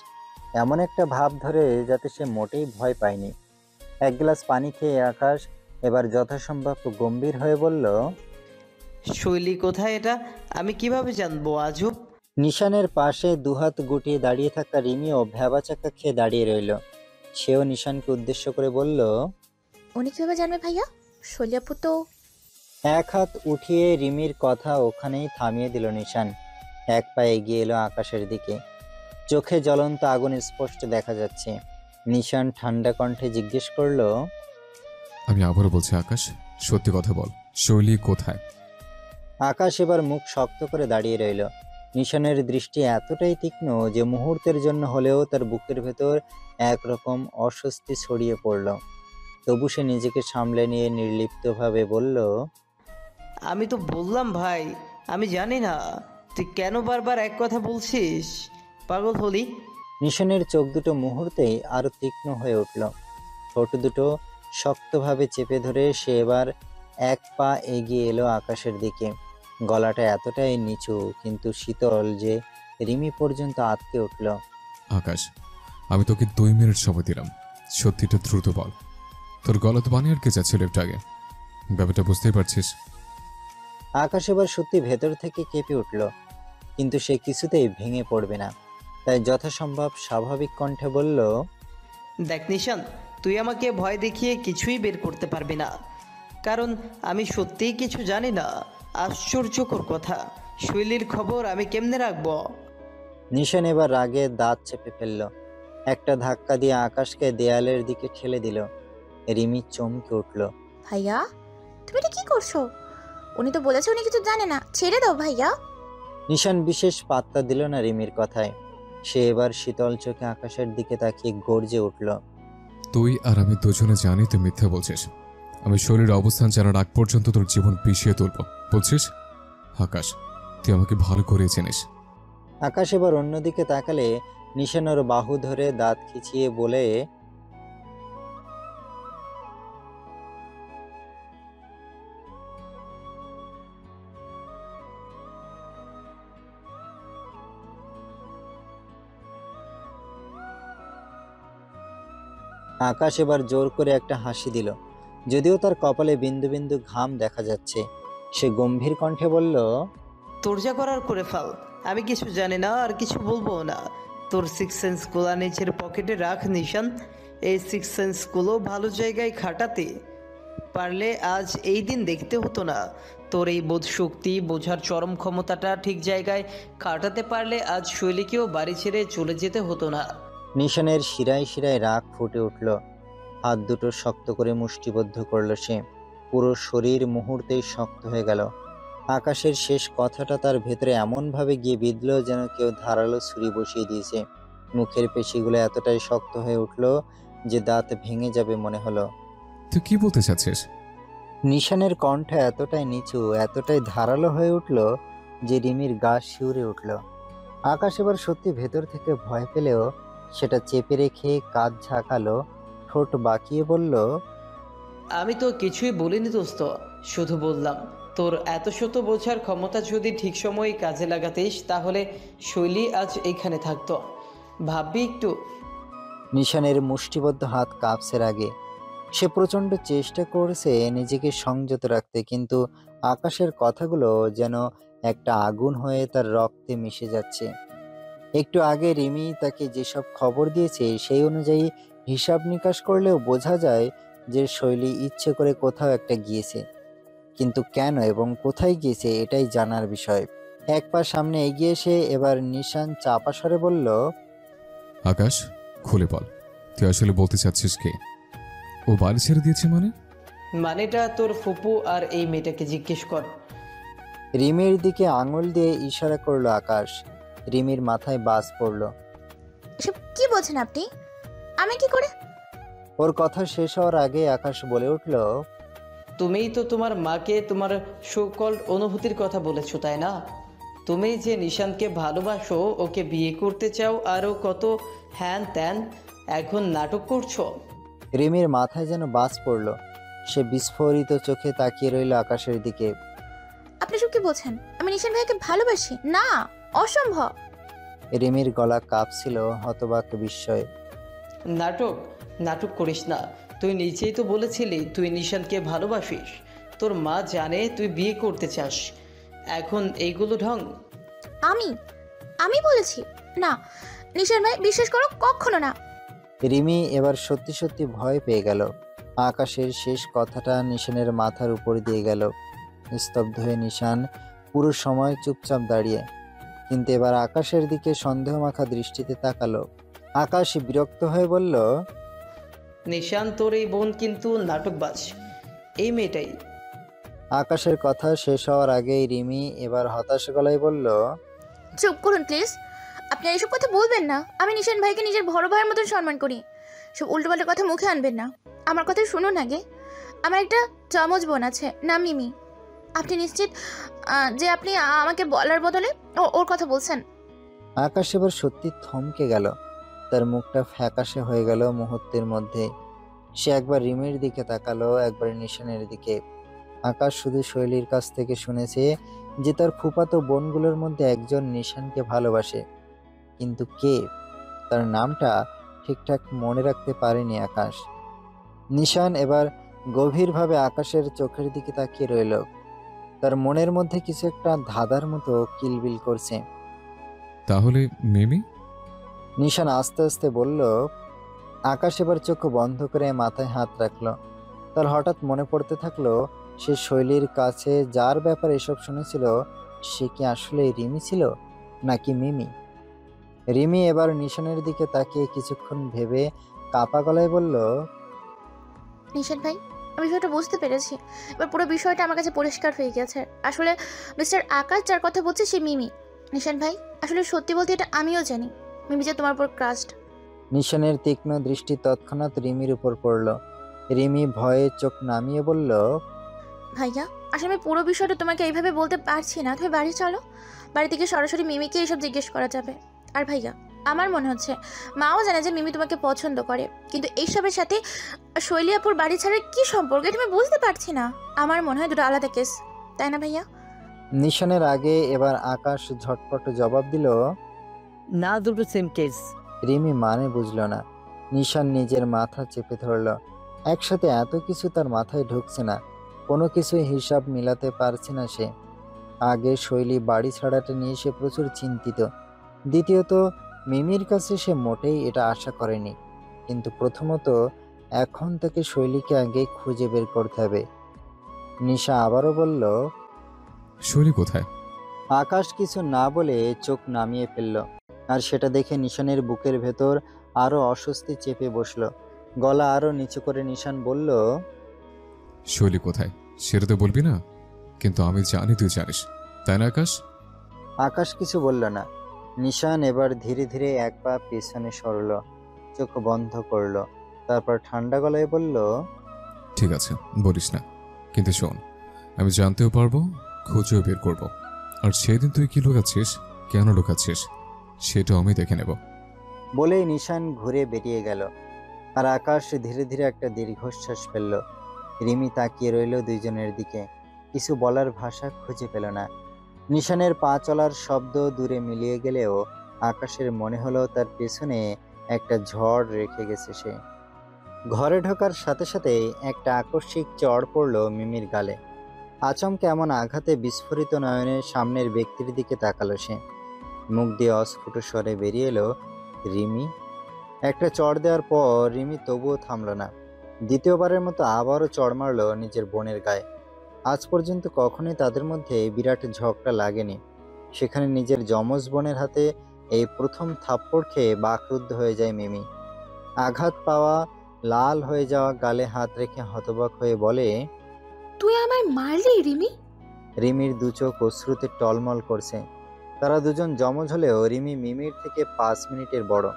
এমন একটা ভাব ধরে যাতে সে মোটেই ভয় পায়নি। এক গ্লাস পানি খেয়ে আকাশ এবার যথাসম্ভব গম্ভীর হয়ে বলল, শৈলী কোথায়? এটা আমি কিভাবে জানবো আজব? নিশানের পাশে দুহাত গুটিয়ে দাঁড়িয়ে থাকা রিমিও ভ্যাবাচাকা খেয়ে দাঁড়িয়ে রইল। সেও নিশানকে উদ্দেশ্য করে বলল, উনি কিভাবে জানবে ভাইয়া? শৈলাপু তো। এক হাত উঠিয়ে রিমির কথা ওখানেই থামিয়ে দিল নিশান। এক পা এগিয়ে এলো আকাশের দিকে, চোখে জ্বলন্ত আগুন স্পষ্ট দেখা যাচ্ছে। নিশান ঠান্ডা কণ্ঠে জিজ্ঞেস করলো, আমি আবারও বলছি আকাশ, সত্যি কথা বল, শৈলী কোথায়? আকাশ এবার মুখ শক্ত করে দাঁড়িয়ে রইল। নিশানের দৃষ্টি এতটাই তীক্ষ্ণ যে মুহূর্তের জন্য হলেও তার বুকের ভেতর একরকম অস্বস্তি ছড়িয়ে পড়ল। তবু সে নিজেকে সামলে নিয়ে নির্লিপ্তভাবে বলল, আমি তো বললাম ভাই, আমি জানি না। তুই কেন বারবার এক কথা বলছিস? পাগল হলি? নিশানের চোখ দুটো মুহূর্তেই আরো তীক্ষ্ণ হয়ে উঠল। ঠোঁট দুটো শক্তভাবে চেপে ধরে সে এবার এক পা এগিয়ে এলো আকাশের দিকে। গলাটা এতটাই নিচু কিন্তু শীতল যে রিমি পর্যন্ত আটকে উঠল। আকাশ, আমি তোকে 2 মিনিট সময় দিলাম, সত্যিটা দ্রুত বল। তোর গলা তো পানি আটকে যাচ্ছিল একটু আগে, ব্যাপারটা বুঝতেই পারছিস? আকাশ এবার সত্যি ভেতর থেকে কেঁপে উঠল, কিন্তু সে কিছুতেই ভেঙে পড়বে না, তাই যথাসম্ভব স্বাভাবিক কণ্ঠে বলল, দেখ নিশান, তুই আমাকে ভয় দেখিয়ে কিছুই বের করতে পারবি না, কারণ আমি সত্যিই কিছু জানি না। আশ্চর্যকর কথা, শৈলীর খবর আমি কেমনে রাখবো? নিশান এবার রাগে দাঁত চেপে ফেলল। একটা ধাক্কা দিয়ে আকাশকে দেয়ালের দিকে ঠেলে দিল। রিমি চমকে উঠল। ভাইয়া, তুমি এটা কি করছো? উনি তো বলেছে উনি কিছু জানে না, ছেড়ে দাও ভাইয়া। নিশান বিশেষ পাত্তা দিল না রিমির কথায়। সে এবার শীতল চোখে আকাশের দিকে তাকিয়ে গর্জে উঠল। তুই আর আমি দুজনে জানি তুই মিথ্যা বলছিস। আমি শরীরের অবস্থান জানার আগ পর্যন্ত তোর জীবন পিছিয়ে তুলব, বলছিস? আকাশ, তুই আমাকে ভালো করে চিনিস। আকাশ এবার অন্যদিকে তাকালে নিশান ওর বাহু ধরে দাঁত খিচিয়ে বলে, আকাশ এবার জোর করে একটা হাসি দিল, যদিও তার কপালে বিন্দু বিন্দু ঘাম দেখা যাচ্ছে। সে গম্ভীর কণ্ঠে বলল, তোর যা করার করে ফেল, আমি কিছু জানি না আর কিছু বলবো না। তোর সিক্স সেন্সগুলো নিজের পকেটে রাখ নিশান। এই সিক্স সেন্সগুলো ভালো জায়গায় খাটাতে পারলে আজ এই দিন দেখতে হতো না। তোর এই বোধ শক্তি, বোঝার চরম ক্ষমতাটা ঠিক জায়গায় খাটাতে পারলে আজ শৈলীকেও বাড়ি ছেড়ে চলে যেতে হতো না। নিশানের শিরায় শিরায় রাগ ফুটে উঠল। হাত দুটো শক্ত করে মুষ্টিবদ্ধ করল সে। পুরো শরীর মুহূর্তেই শক্ত হয়ে গেল। আকাশের শেষ কথাটা তার ভেতরে এমনভাবে গিয়ে বিঁধল যেন কেউ ধারালো ছুরি বসিয়ে দিয়েছে। মুখের পেশিগুলো এতটাই শক্ত হয়ে উঠল যে দাঁত ভেঙে যাবে মনে হলো। তুই কি বলতে চাচ্ছিস? নিশানের কণ্ঠ এতটাই নিচু, এতটাই ধারালো হয়ে উঠল যে রিমির গা শিউরে উঠল। আকাশ এবার সত্যি ভেতর থেকে ভয় পেলেও সেটা চেপে রেখে কাঁধ ঝাঁকালো, ঠোঁট বাঁকিয়ে বলল, আমি তো কিছুই বলিনি দোস্ত, শুধু বললাম তোর এত শত বোঝার ক্ষমতা যদি ঠিক সময়ে কাজে লাগাতিস তাহলে শৈলী আজ এখানে থাকতো। ভাববি একটু। নিশানের মুষ্টিবদ্ধ হাত কাঁপছে রাগে। সে প্রচণ্ড চেষ্টা করছে নিজেকে সংযত রাখতে, কিন্তু আকাশের কথাগুলো যেন একটা আগুন হয়ে তার রক্তে মিশে যাচ্ছে। একটু আগে রিমি তাকে যেসব খবর দিয়েছে সেই অনুযায়ী হিসাব নিকাশ করলেও বোঝা যায় যে শৈলী ইচ্ছে করে কোথাও একটা গিয়েছে, কিন্তু কেন এবং কোথায় গিয়েছে এটাই জানার বিষয়। এক পা সামনে এগিয়ে এসে এবার নিশান চাপা স্বরে বলল, আকাশ, খুলে বল, তুই আসলে বলতে চাচ্ছিস কি? ও বাড়ি ছেড়ে দিয়েছে মানে? মানেটা তোর ফুপু আর এই মেয়েটাকে জিজ্ঞেস কর। রিমির দিকে আঙুল দিয়ে ইশারা করলো আকাশ। রিমির মাথায় বাজ পড়ল। এসব কি বলছেন আপনি? আমি কি করে? ওর কথা শেষ হওয়ার আগে আকাশ বলে উঠল, তুমিই তো তোমার মাকে তোমার সকল অনুভূতির কথা বলেছো, তাই না? তুমি যে নিশানকে ভালোবাসো, ওকে বিয়ে করতে চাও, আরও কত হ্যান ত্যান, এখন নাটক করছো। রিমির মাথায় যেন বাজ পড়ল। সে বিস্ফোরিত চোখে তাকিয়ে রইল আকাশের দিকে। আপনি সব কি বলছেন? আমি নিশান ভাইকে ভালোবাসি না, অসম্ভব। রিমির গলা কাঁপছিল হতবাক বিস্ময়ে। নাটক নাটক করিস না। তুই নিজেই তো বলেছিলি তুই নিশানকে ভালোবাসিস। তোর মা জানে তুই বিয়ে করতে চাস, এখন এইগুলো ঢং। আমি বলেছি না, নিশান ভাই বিশ্বাস করো, কখনো না। রিমি এবার সত্যি সত্যি ভয় পেয়ে গেল। আকাশের শেষ কথাটা নিশানের মাথার উপর দিয়ে গেল। স্তব্ধ হয়ে নিশান পুরো সময় চুপচাপ দাঁড়িয়ে, কিন্তু এবার আকাশের দিকে সন্দেহমাখা দৃষ্টিতে তাকালো। আকাশ বিরক্ত হয়ে বলল, নিশান, তোর এই বোন কিন্তু নাটকবাজ, এই মেয়েটাই। আকাশের কথা শেষ হওয়ার আগেই রিমি এবার হতাশ গলায় বলল, চুপ করুন প্লিজ, আপনি এইসব কথা বলবেন না। আমি নিশান ভাইকে নিজের বড় ভাইয়ের মতন সম্মান করি। সব উল্টোপাল্টা কথা মুখে আনবেন না। আমার কথা শুনুন আগে। আমার একটা যমজ বোন আছে, নাম মিমি। আপনি নিশ্চিত যে আপনি আমাকে বলার বদলে ওর কথা বলছেন? আকাশ এবার সত্যি থমকে গেল। তার মুখটা ফ্যাকাশে হয়ে গেল মুহূর্তের মধ্যে। সে একবার রিমির দিকে তাকালো, একবার নিশানের দিকে। আকাশ শুধু শৈলীর কাছ থেকে শুনেছে যে তার ফুফাতো বোনগুলোর মধ্যে একজন নিশানকে ভালোবাসে, কিন্তু কে, তার নামটা ঠিকঠাক মনে রাখতে পারেনি আকাশ। নিশান এবার গভীরভাবে আকাশের চোখের দিকে তাকিয়ে রইল। তার মনের মধ্যে কিছু একটা ধাঁধার মতো কিলবিল করছে। তাহলে মিমি? নিশান আস্তে আস্তে বলল। আকাশ এবার চোখ বন্ধ করে মাথায় হাত রাখলো। তার হঠাৎ মনে পড়তে থাকলো সে শৈলীর কাছে যার ব্যাপারে এসব শুনেছিল, সে কি আসলে রিমি ছিল নাকি মিমি? রিমি এবার নিশানের দিকে তাকিয়ে কিছুক্ষণ ভেবে কাপা গলায় বলল, নিশান ভাই, আমি বিষয়টা বুঝতে পেরেছি। এবার পুরো বিষয়টা আমার কাছে পরিষ্কার হয়ে গেছে। আসলে মিস্টার আকাশ যার কথা বলছে সে মিমি। নিশান ভাই, আসলে সত্যি বলতে এটা আমিও জানি। মিমি যে তোমার উপর ক্রাস্ট। নিশানের তীক্ষ্ণ দৃষ্টি তৎক্ষণাৎ রিমির উপর পড়ল। রিমি ভয়ে চোখ নামিয়ে বলল, ভাইয়া আসলে আমি পুরো বিষয়টা তোমাকে এইভাবে বলতে পারছি না, তুমি বাড়ি চলো, বাড়ি থেকে সরাসরি মিমিকে এইসব জিজ্ঞেস করা যাবে। আর ভাইয়া আমার মনে হচ্ছে মাও জানে যে মিমি তোমাকে পছন্দ করে, কিন্তু এইসবের সাথে শৈলী আপুর বাড়ি ছাড়ার কি সম্পর্ক তুমি বুঝতে পারছি না। আমার মনে হয় দুটো আলাদা কেস, তাই না ভাইয়া? নিশানের আগে এবার আকাশ ঝটপট জবাব দিল, না, দুটো সেম কেস। রিমি মানে বুঝল না। নিশান নিজের মাথা চেপে ধরল। একসাথে এত কিছু তার মাথায় ঢুকছে না, কোনো কিছুই হিসাব মিলাতে পারছে না সে। আগে শৈলী বাড়ি ছাড়াটা নিয়ে সে প্রচুর চিন্তিত। দ্বিতীয়ত মিমির কাছে সে মোটেই এটা আশা করেনি। কিন্তু প্রথমত এখন তাকে শৈলীকে আগে খুঁজে বের করতে হবে। নিশা আবারও বলল, শৈলী কোথায়? আকাশ কিছু না বলে চোখ নামিয়ে ফেলল। আর সেটা দেখে নিশানের বুকের ভেতর আরো অস্বস্তি চেপে বসলো। গলা আরো নিচু করে নিশান বলল, শৈলী কোথায় সেটা তো বলবি না, কিন্তু আমি জানি তুই জানিস, তাই না আকাশ? আকাশ কিছু বলল না। নিশান এবার ধীরে ধীরে এক পা পেছনে সরল, চোখ বন্ধ করল। তারপর ঠান্ডা গলায় বলল, ঠিক আছে বলিস না, কিন্তু শোন, আমি জানতেও পারবো, খুঁজেও বের করবো। আর সেদিন তুই কি লুকাচ্ছিস, কেন লুকাচ্ছিস, সেটাও আমি দেখে নেব। বলেই নিশান ঘুরে বেরিয়ে গেল। আর আকাশ ধীরে ধীরে একটা দীর্ঘশ্বাস ফেলল। রিমি তাকিয়ে রইল দুইজনের দিকে, কিছু বলার ভাষা খুঁজে পেল না। নিশানের পা চলার শব্দ দূরে মিলিয়ে গেলেও আকাশের মনে হলো তার পেছনে একটা ঝড় রেখে গেছে সে। ঘরে ঢোকার সাথে সাথে একটা আকস্মিক চড় পড়ল মিমির গালে। আচমকা এমন আঘাতে বিস্ফোরিত নয়নে সামনের ব্যক্তির দিকে তাকালো সে। মুখ দিয়ে অস্ফুট স্বরে বেরিয়ে এলো, রিমি। একটা চড় দেওয়ার পর রিমি তবুও থামল না। দ্বিতীয়বারের মতো আবারও চড় মারল নিজের বোনের গায়ে। আজ পর্যন্ত কখনোই তাদের মধ্যে বিরাট ঝগড়া লাগেনি, সেখানে নিজের যমজ বোনের হাতে এই প্রথম থাপ্পড় খেয়ে বাকরুদ্ধ হয়ে যায় মিমি। আঘাত পাওয়া লাল হয়ে যাওয়া গালে হাত রেখে হতবাক হয়ে বলে, তুই আমায় মারলি রিমি? রিমির দু চোখ অশ্রুতে টলমল করছে। তারা দুজন যমজ হলেও রিমি মিমির থেকে 5 মিনিটের বড়।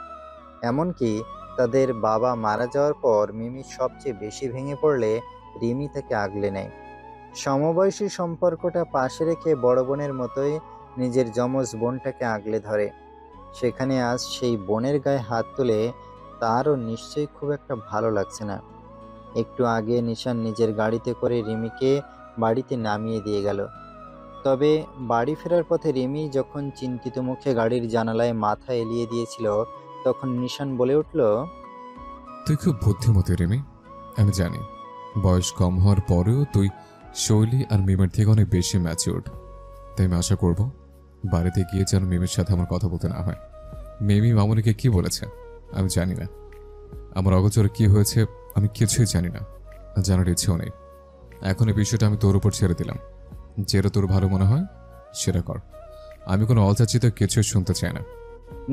এমনকি তাদের বাবা মারা যাওয়ার পর মিমি সবচেয়ে বেশি ভেঙে পড়লে রিমি তাকে আগলে নেয়। সমবয়সী সম্পর্কটা পাশে রেখে বড় বোনের মতোই নিজের যমজ বোনটাকে আগলে ধরে। সেখানে আজ সেই বোনের গায়ে হাত তুলে তারও নিশ্চয়ই খুব একটা ভালো লাগছে না। একটু আগে নিশান নিজের গাড়িতে করে রিমিকে বাড়িতে নামিয়ে দিয়ে গেল। তবে বাড়ি ফেরার পথে রিমি যখন চিন্তিত মুখে গাড়ির জানালায় মাথা এলিয়ে দিয়েছিল, তখন নিশান বলে উঠল, তুই খুব বুদ্ধিমতী রিমি, আমি জানি। বয়স কম হওয়ার পরেও তুই শৈলী আর মিমের থেকে অনেক বেশি ম্যাচিউরড। তাই আমি আশা করব বাড়িতে গিয়ে যেন মিমের সাথে আমার কথা বলতে না হয়। মিমি মামুনিকে কি বলেছে আমি জানি না। আমার অগোচরে কি হয়েছে আমি কিছুই জানি না, জানার ইচ্ছেও নেই। এখন এই বিষয়টা আমি তোর উপর ছেড়ে দিলাম। যেটা তোর ভালো মনে হয় সেটা কর, আমি কোনো অযাচিত কিছুই শুনতে চাই না।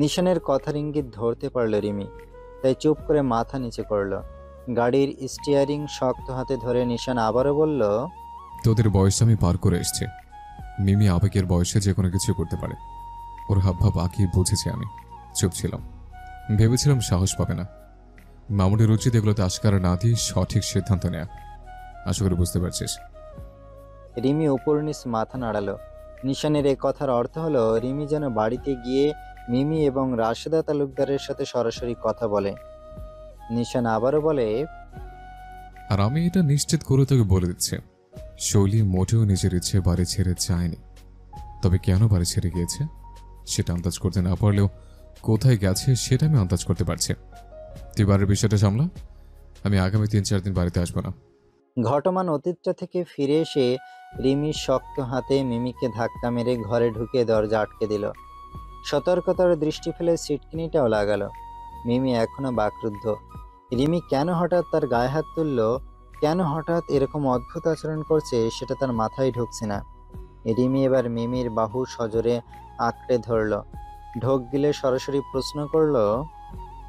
নিশানের কথার ইঙ্গিত ধরতে পারল রিমি, তাই চুপ করে মাথা নিচে করল। গাড়ির স্টিয়ারিং শক্ত হাতে ধরে নিশান আবারও বলল, তোদের বয়স আমি পার করে এসছি। মিমি আবেগের বয়সে যে কোনো কিছু করতে পারে। ওর হাবভাব আঁকিয়ে বুঝেছি আমি। চুপ ছিলাম, ভেবেছিলাম সাহস পাবে না। মামুনির উচিত এগুলোতে আশকারা না দিয়ে সঠিক সিদ্ধান্ত নেয়া। আশা করি বুঝতে পারছিস। রিমি উপর নিচ মাথা নাড়ালো। নিশানের এ কথার অর্থ হলো রিমি যেন বাড়িতে গিয়ে মিমি এবং রাশেদা তালুকদারের সাথে সরাসরি কথা বলে। নিশান আবারও বলে, আর আমি এটা নিশ্চিত করে তোকে বলে দিচ্ছি, শৈলী মোটেও নিজের ইচ্ছে বাড়ি ছেড়ে যায়নি। তবে কেন বাড়ি ছেড়ে গিয়েছে সেটা আন্দাজ করতে না পারলেও কোথায় গেছে সেটা আমি আন্দাজ করতে পারছি। তুই বাড়ির বিষয়টা সামলা, আমি আগামী 3-4 দিন বাড়িতে আসবো না। ঘটমান অতীতটা থেকে ফিরে এসে রিমি শক্ত হাতে মিমিকে ধাক্কা মেরে ঘরে ঢুকে দরজা আটকে দিল। সতর্কতার দৃষ্টি ফেলে সিটকিনিটাও লাগালো। মিমি এখনো বাকরুদ্ধ। রিমি কেন হঠাৎ তার গায়ে হাত তুলল, কেন হঠাৎ এরকম অদ্ভুত আচরণ করছে সেটা তার মাথায় ঢুকছে না। রিমি এবার মিমির বাহু সজোরে আঁকড়ে ধরল। ঢোক গিলে সরাসরি প্রশ্ন করল,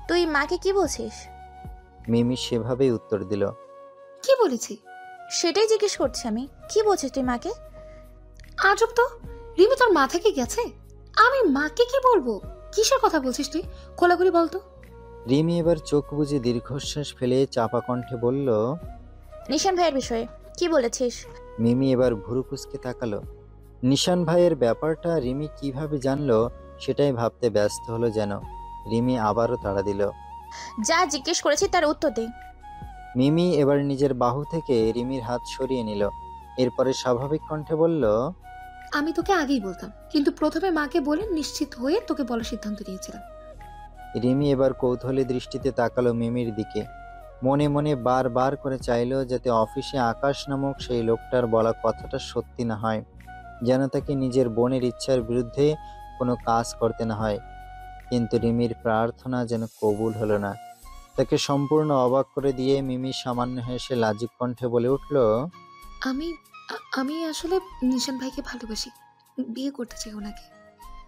তুই মাকে কি বলছিস? মিমি সেভাবেই উত্তর দিল, কি বলেছি? সেটাই জিজ্ঞেস করছি আমি, কি বলছিস তুই মাকে? আজব তো, রিমি তোর মাথা কি গেছে? আমি মাকে কি বলবো? কিসের কথা বলছিস তুই? খোলাখুলি বলতো। রিমি এবার চোখ বুজে দীর্ঘশ্বাস ফেলে চাপা কণ্ঠে বলল। নিশান ভাইয়ের বিষয়ে কি বলেছিস? মিমি এবার ভুরু কুঁচকে তাকালো। নিশান ভাইয়ের ব্যাপারটা রিমি কিভাবে জানলো সেটাই ভাবতে ব্যস্ত হলো যেন। রিমি আবারও তাড়া দিল। যা জিজ্ঞেস করেছি তার উত্তর দে। মিমি এবার নিজের বাহু থেকে রিমির হাত সরিয়ে নিল। এরপরে স্বাভাবিক কণ্ঠে বলল। আমি তোকে আগেই বলতাম, কিন্তু প্রথমে মাকে বলে নিশ্চিত হয়ে তোকে বলার সিদ্ধান্ত নিয়েছিলাম। রিমি এবার কৌতূহলী দৃষ্টিতে তাকালো মিমির দিকে। মনে মনে বারবার করে চাইলো যাতে অফিসে আকাশ নামক সেই লোকটার বলা কথাটা সত্যি না হয়, যেন তাকে নিজের বোনের ইচ্ছার বিরুদ্ধে কোনো কাজ করতে না হয়। কিন্তু রিমির প্রার্থনা যেন কবুল হলো না। তাকে সম্পূর্ণ অবাক করে দিয়ে মিমি সামান্য হেসে লাজুক কণ্ঠে বলে উঠল। আমি আমি আসলে নিশান ভাইকে ভালোবাসি, বিয়ে করতে চাই ওনাকে।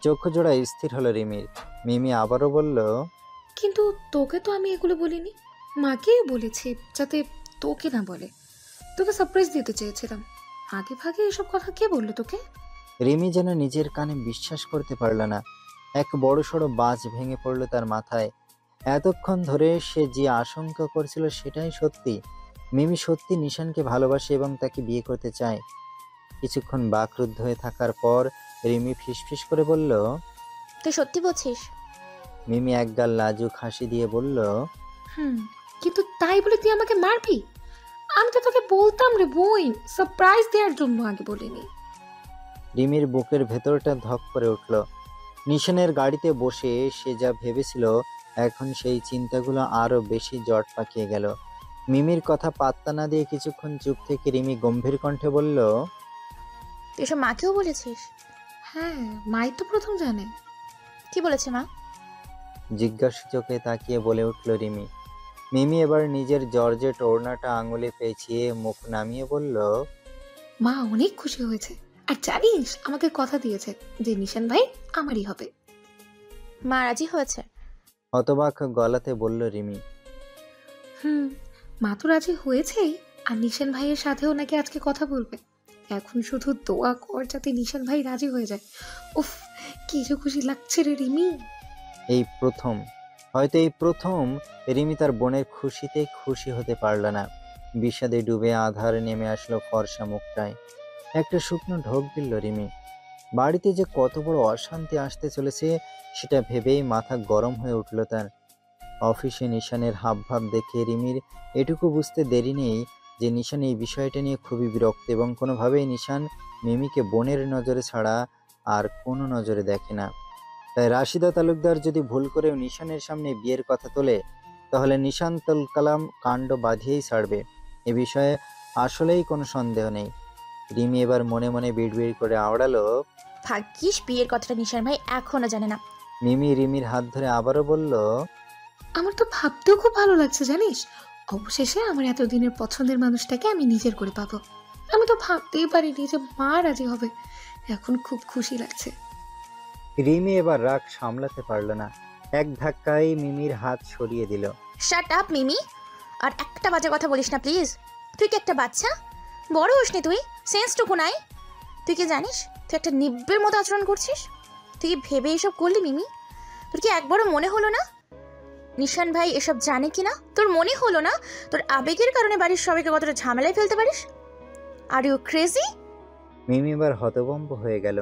চক্ষু জোড়া স্থির হলো রিমির। মিমি আবারও বলল। কিন্তু তোকে তো আমি এগুলো বলিনি, মাকেই বলেছি যাতে তোকে না বলে। তোকে সারপ্রাইজ দিতে চেয়েছিলাম, আগে ভাগে এসব কথা কে বললো তোকে? রিমি যেন নিজের কানে বিশ্বাস করতে পারল না। এক বড়সড় বাজ ভেঙে পড়ল তার মাথায়। এতক্ষণ ধরে সে যে আশঙ্কা করছিল সেটাই সত্যি। মিমি সত্যি নিশানকে ভালোবাসে এবং তাকে বিয়ে করতে চায়। কিছুক্ষণ বাকরুদ্ধ হয়ে থাকার পর রিমি ফিসফিস করে বলল। তুই সত্যি বলছিস? মিমি একগাল লাজুক হাসি দিয়ে বলল। কিন্তু তাই বলে তুই আমাকে মারবি? আমি তো তোকে বলতাম রে বোন, সারপ্রাইজ দেওয়ার জন্য আগে বলিনি। রিমির বুকের ভেতরটা ধক করে উঠল। নিশানের গাড়িতে বসে সে যা ভেবেছিল এখন সেই চিন্তাগুলো আরো বেশি জট পাকিয়ে গেল। মিমির কথা পাত্তা না দিয়ে কিছুক্ষণ চুপ থেকে রিমি গম্ভীর কণ্ঠে বলল। তুই এসব মাকেও বলেছিস? হ্যাঁ, মাই তো প্রথম জানে। কি বলেছে মা? জিজ্ঞাসা চোখে তাকিয়ে বলে উঠল রিমি। মিমি এবার নিজের জর্জেট ওড়নাটা আঙুলে পেঁচিয়ে মুখ নামিয়ে বলল। মা অনেক খুশি হয়েছে, আর জানিস আমাকে কথা দিয়েছে যে নিশান ভাই আমারই হবে। মা রাজি হয়েছে? হতবাক গলাতে বলল রিমি। মা তো রাজি হয়েছেই, আর নিশান ভাইয়ের সাথেও নাকি আজকে কথা বলবে। এখন শুধু দোয়া কর যাতে নিশান ভাই রাজি হয়ে যায়। উফ, কি যে খুশি লাগছে রে রিমি। এই প্রথম রিমি তার বোনের খুশিতে খুশি হতে পারল না। বিষাদে ডুবে আধার নেমে আসলো ফর্সা মুখটায়। একটা শুকনো ঢোক গিলল রিমি। বাড়িতে যে কত বড় অশান্তি আসতে চলেছে সেটা ভেবেই মাথা গরম হয়ে উঠল তার। অফিসে নিশানের হাবভাব দেখে রিমির এটুকু বুঝতে দেরি নেই যে নিশান এই বিষয়টা নিয়ে খুবই বিরক্ত এবং কোনোভাবেই নিশান মিমিকে বোনের নজরে ছাড়া আর কোনো নজরে দেখে না। তাই রাশিদা তালুকদার যদি ভুল করেও নিশানের সামনে বিয়ের কথা তোলে তাহলে নিশান কালাম কাণ্ড বাঁধিয়েই ছাড়বে, এ বিষয়ে আসলেই কোনো সন্দেহ নেই। রিমি এবার মনে মনে বিড়বিড় করে আওড়ালো। ভাগ্যিস বিয়ের কথাটা নিশান ভাই এখনো জানে না। মিমি রিমির হাত ধরে আবারও বলল। আমার তো ভাবতেও খুব ভালো লাগছে জানিস, অবশেষে আমার এতদিনের পছন্দের মানুষটাকে আমি নিজের করে পাবো। আমি তো ভাবতেই পারিনি যে মা রাজি হবে, এখন খুব খুশি লাগছে। রিমি এবার রাগ সামলাতে পারল না, এক ধাক্কায় মিমির হাত সরিয়ে দিল। শাট আপ মিমি, আর একটা বাজে কথা বলিস না প্লিজ। তুই কি একটা বাচ্চা? বড় হোসনি তুই, সেন্সটুকু নাই? তুই কি জানিস তুই একটা নিব্বের মতো আচরণ করছিস? তুই কি ভেবে এসব করলি মিমি? তোর কি একবারও মনে হলো না নিশান ভাই এসব জানে কি না? তোর মনে হলো না তোর আবেগের কারণে বাড়ির সবাইকে কতটা ঝামেলায় ফেলতে পারিস? Are you crazy? মিমি এবার হতভম্ব হয়ে গেল।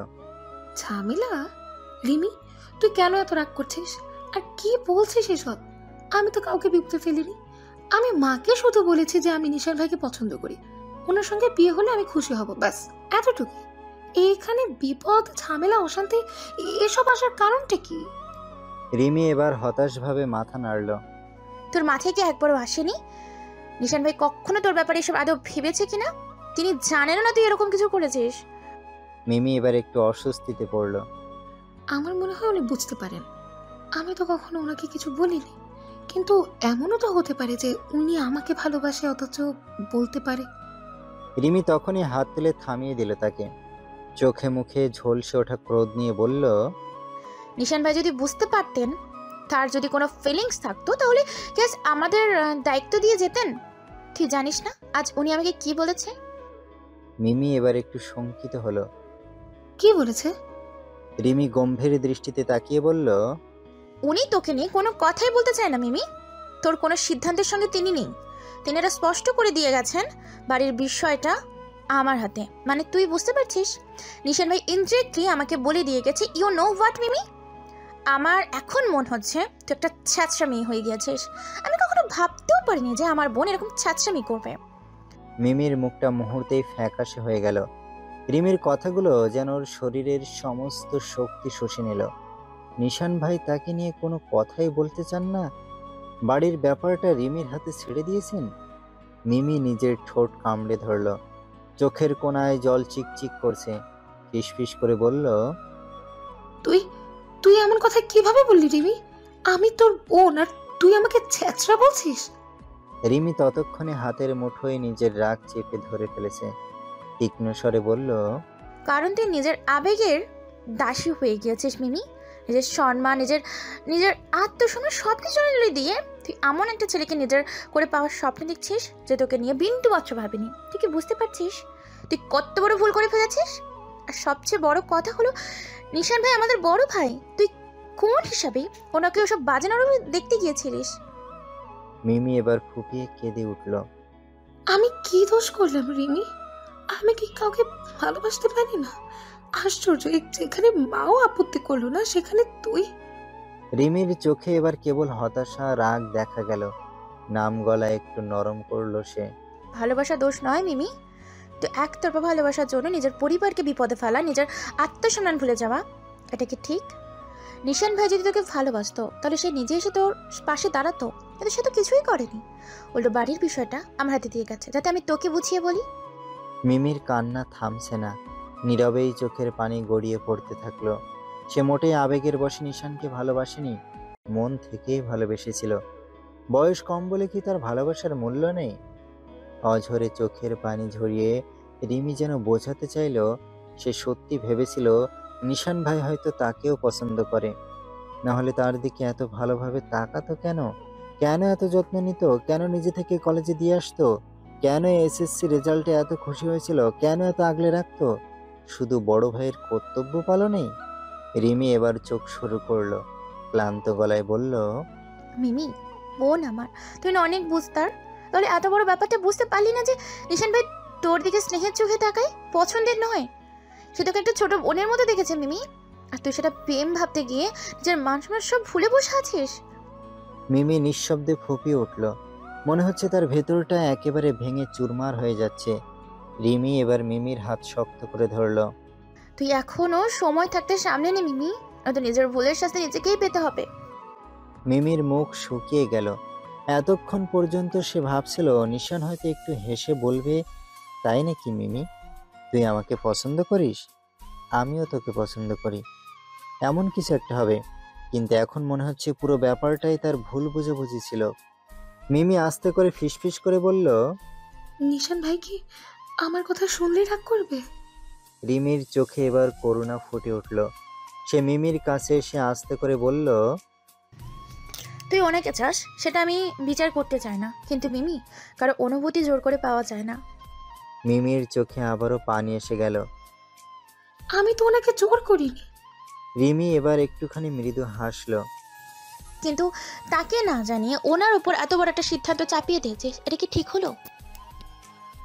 ঝামেলা? রিমি, তুই কেন এত রাগ করছিস? আর কি বলছিস এসব? আমি তো কাউকে বিপদে ফেলিনি। আমি মাকে শুধু বলেছি যে আমি নিশান ভাইকে পছন্দ করি, ওনার সঙ্গে বিয়ে হলে আমি খুশি হব, ব্যাস এতটুকু। এইখানে বিপদ, ঝামেলা, অশান্তি এসব আসার কারণটা কি? রিমি এবার হতাশভাবে মাথা নাড়ল। তোর মাথায় কি একবারও আসেনি নিশান ভাই কখনো তোর ব্যাপারে এসব আদৌ ভেবেছে কিনা? তিনি জানেন না তুই এরকম কিছু করেছিস। মিমি এবার একটু অস্বস্তিতে পড়ল। আমার মনে হয় উনি বুঝতে পারেন। আমি তো কখনো ওনাকে কিছু বলিনি, কিন্তু এমনও তো হতে পারে যে উনি আমাকে ভালোবাসে অথচ বলতে পারে। রিমি তখনই হাত তুলে থামিয়ে দিল তাকে। চোখে মুখে ঝলসে ওঠা ক্রোধ নিয়ে বলল। নিশান ভাই যদি বুঝতে পারতেন, তার যদি কোনো ফিলিংস থাকতো, তাহলে জাস্ট আমাদের দায়িত্ব দিয়ে যেতেন। তুই জানিস না আজ উনি আমাকে কি বলেছে? মিমি এবার একটু শঙ্কিত হলো। কি বলেছে? রিমি গম্ভীর দৃষ্টিতে তাকিয়ে বলল। উনি তোকে নিয়ে কোনো কথাই বলতে চায় না মিমি। তোর কোনো সিদ্ধান্তের সঙ্গে তিনি নেই। তিনি এটা স্পষ্ট করে দিয়ে গেছেন বাড়ির বিষয়টা আমার হাতে। মানে তুই বুঝতে পারছিস? নিশান ভাই ইনডিরেক্টলি আমাকে বলে দিয়ে গেছে, ইউ নো হোয়াট মিমি, আমার এখন মন হচ্ছে তুই একটা ছ্যাঁচড়া মেয়ে হয়ে গিয়েছিস। আমি কখনো ভাবতেও পারিনি যে আমার বোন এরকম ছ্যাঁচড়ামি করবে। মিমির মুখটা মুহূর্তেই ফ্যাকাশে হয়ে গেল। রিমির কথাগুলো যেন ওর শরীরের সমস্ত শক্তি শুষে নিল। নিশান ভাই তাকে নিয়ে কোনো কথাই বলতে চান না? বাড়ির ব্যাপারটা রিমির হাতে ছেড়ে দিয়েছেন? মিমি নিজের ঠোঁট কামড়ে ধরল, চোখের কোণায় জল চিকচিক করছে। ফিসফিস করে বলল, তুই তুই এমন কথা কিভাবে বললি রিমি? আমি তোর বোন আর তুই আমাকে ছেঁচড়া বলছিস? রিমি ততক্ষণে হাতের মুঠোয় নিজের রাগ চেপে ধরে ফেলেছে। তীক্ষ্ণ স্বরে বলল, কারণ তুই নিজের আবেগের দাসী হয়ে গিয়েছিস মিমি। নিজের সম্মান, নিজের নিজের আত্মসম্মান সব কিছু দিয়ে তুই এমন একটা ছেলেকে নিজের করে পাওয়ার স্বপ্ন দেখছিস যে তোকে নিয়ে বিন্দু মাত্র ভাবিনি। তুই কি বুঝতে পারছিস তুই কত বড় ভুল করে ফেলেছিস? আর সবচেয়ে বড় কথা হলো, নিশান ভাই আমাদের বড় ভাই, তুই কোন হিসাবে ওনাকে ওসব বাজে নরমে দেখতে গিয়েছিলিস? মিমি এবার ফুপিয়ে কেঁদে উঠল। আমি কি দোষ করলাম রিমি? আমি কি কাউকে ভালোবাসতে পারি না? আশ্চর্য, যেখানে মাও আপত্তি করলো না সেখানে তুই। রিমির চোখে এবার কেবল হতাশা, রাগ দেখা গেল। নাম গলা একটু নরম করলো সে। ভালোবাসা দোষ নয় মিমি। তো একতরফা ভালোবাসার জন্য নিজের পরিবারকে বিপদে ফেলা, নিজের আত্মসম্মান ভুলে যাওয়া, এটা কি ঠিক? নিশান ভাই যদি তোকে ভালোবাসতো তাহলে সে নিজে এসে তোর পাশে দাঁড়াতো, কিন্তু সে তো কিছুই করেনি। উল্টো বাড়ির বিষয়টা আমার হাতে দিয়ে গেছে যাতে আমি তোকে বুঝিয়ে বলি। মিমির কান্না থামছে না, নীরবেই চোখের পানি গড়িয়ে পড়তে থাকলো। সে মোটেই আবেগের বশে নিশানকে ভালোবাসেনি, মন থেকেই ভালোবেসেছিল। বয়স কম বলে কি তার ভালোবাসার মূল্য নেই? অঝরে চোখের পানি ঝরিয়ে রিমি যেন বোঝাতে চাইল সে সত্যি ভেবেছিল নিশান ভাই হয়তো তাকেও পছন্দ করে, না হলে তার দিকে এত ভালোভাবে তাকাতো কেন? কেন এত যত্ন নিত? কেন নিজে থেকে কলেজে দিয়ে আসতো? কেন এসএসসি রেজাল্টে এত খুশি হয়েছিল? কেন এত আগলে রাখতো? শুধু বড় ভাইয়ের কর্তব্য পালনেই? রিমি এবার চোখ শুরু করলো, ক্লান্ত গলায় বলল, মিমি বোন আমার, তুই না অনেক বুঝতার, তাহলে এত বড় ব্যাপারটা বুঝতে পারলি না যে নিশান ভাই তোর দিকে স্নেহের চোখে তাকায়, পছন্দের নয়। সে তোকে একটা ছোট বোনের মতো দেখেছে মিমি, আর তুই সেটা প্রেম ভাবতে গিয়ে নিজের মান সম্মান সব ভুলে বসে আছিস। মিমি নিঃশব্দে ফুঁপিয়ে উঠল। মনে হচ্ছে তার ভেতরটা একেবারে ভেঙে চুরমার হয়ে যাচ্ছে। রিমি এবার মিমির হাত শক্ত করে ধরল। তুই এখনো সময় থাকতে সামনে নে মিমি, নয়তো নিজের ভুলের শাস্তি নিজেকেই পেতে হবে। মিমির মুখ শুকিয়ে গেল। এতক্ষণ পর্যন্ত সে ভাবছিল নিশান হয়তো একটু হেসে বলবে, তাই নাকি মিমি, তুই আমাকে পছন্দ করিস, আমিও তোকে পছন্দ করি, এমন কিছু একটা হবে। কিন্তু এখন মনে হচ্ছে পুরো ব্যাপারটাই তার ভুল বুঝাবুঝি ছিল। মিমি আস্তে করে ফিসফিস করে বলল, নিশান ভাই কি আমার কথা শুনলেই রাগ করবে? রিমির চোখে এবার করুণা ফুটে উঠল। সে মিমির কাছে এসে আস্তে করে বলল, তুই অনেকে চাস সেটা আমি বিচার করতে চাই না, কিন্তু মিমি কারো অনুভূতি জোর করে পাওয়া যায় না। মিমির চোখে আবারও পানি এসে গেল। আমি তো ওনাকে জোর করিনি। রিমি এবার একটুখানি মৃদু হাসলো। কিন্তু তাকে না জানিয়ে ওনার উপর এত বড় একটা সিদ্ধান্ত চাপিয়ে দিয়েছিস, এটা কি ঠিক হলো?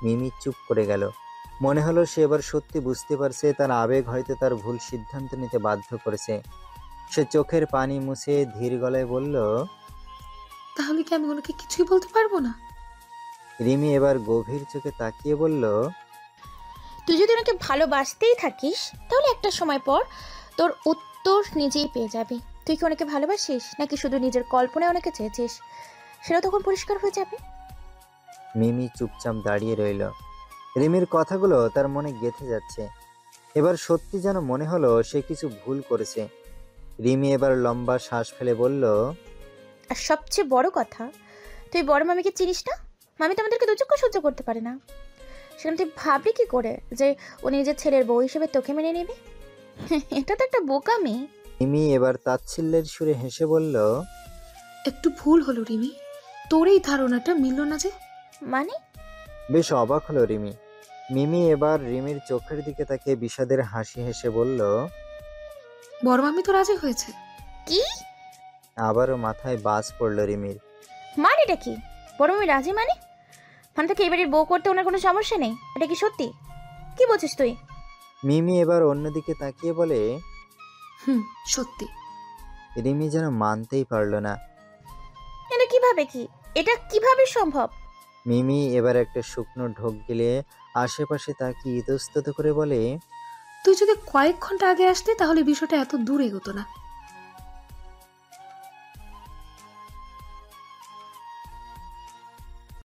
মিমি চুপ করে গেল। মনে হলো সে এবার সত্যি বুঝতে পারছে তার আবেগ হয়তো তার ভুল সিদ্ধান্ত নিতে বাধ্য করেছে। সে চোখের পানি মুছে ধীর গলায় বলল, তাহলে কি আমি ওনাকে কিছুই বলতে পারবো না? রিমি এবার গভীর চোখে তাকিয়ে বলল, তুই যদি ওনাকে ভালোবাসতেই থাকিস তাহলে একটা সময় পর তোর উত্তর নিজেই পেয়ে যাবি। তুই কি ওনাকে ভালোবাসিস নাকি শুধু নিজের কল্পনায় ওনাকে চেয়েছিস, সেটা তখন পরিষ্কার হয়ে যাবে। মিমি চুপচাপ দাঁড়িয়ে রইল। রিমির কথাগুলো তার মনে গেঁথে যাচ্ছে। এবার সত্যি যেন মনে হলো সে কিছু ভুল করেছে। রিমি এবার লম্বা শ্বাস ফেলে বলল, আর সবচেয়ে বড় কথা, তুই বড় মামিকে চিনিস না? মামি তো আমাদেরকে দুচক্ষু সহ্য করতে পারে না। সেরকম তুই ভাবলি কি করে যে ও নিজের ছেলের বউ হিসেবে তোকে মেনে নেবে? এটা তো একটা বোকামি। মিমি এবার তাচ্ছিল্যের সুরে হেসে বলল, একটু ভুল হলো রিমি, তোর এই ধারণাটা মিলল না যে। মানে? বেশ অবাক হলো রিমি। মিমি এবার রিমির চোখের দিকে তাকিয়ে বিষাদের হাসি হেসে বলল, বড় মামি তো রাজি হয়েছে। কি? আবারও মাথায় বাজ পড়ল রিমির। মানে এটা কি? বড় মামি রাজি মানে? মানে তাকে এবারের বউ করতে ওনার কোনো সমস্যা নেই, এটা কি সত্যি? কি বলছিস তুই? মিমি এবার অন্যদিকে তাকিয়ে বলে। সত্যি। রিমি যেন মানতেই পারল না। এটা কিভাবে কি? এটা কিভাবে সম্ভব? মিমি এবার একটা শুকনো ঢোক গিলে আশেপাশে তাকিয়ে ইতস্তত করে বলে। তুই যদি কয়েক ঘন্টা আগে আসতে তাহলে বিষয়টা এত দূর এগোতো না।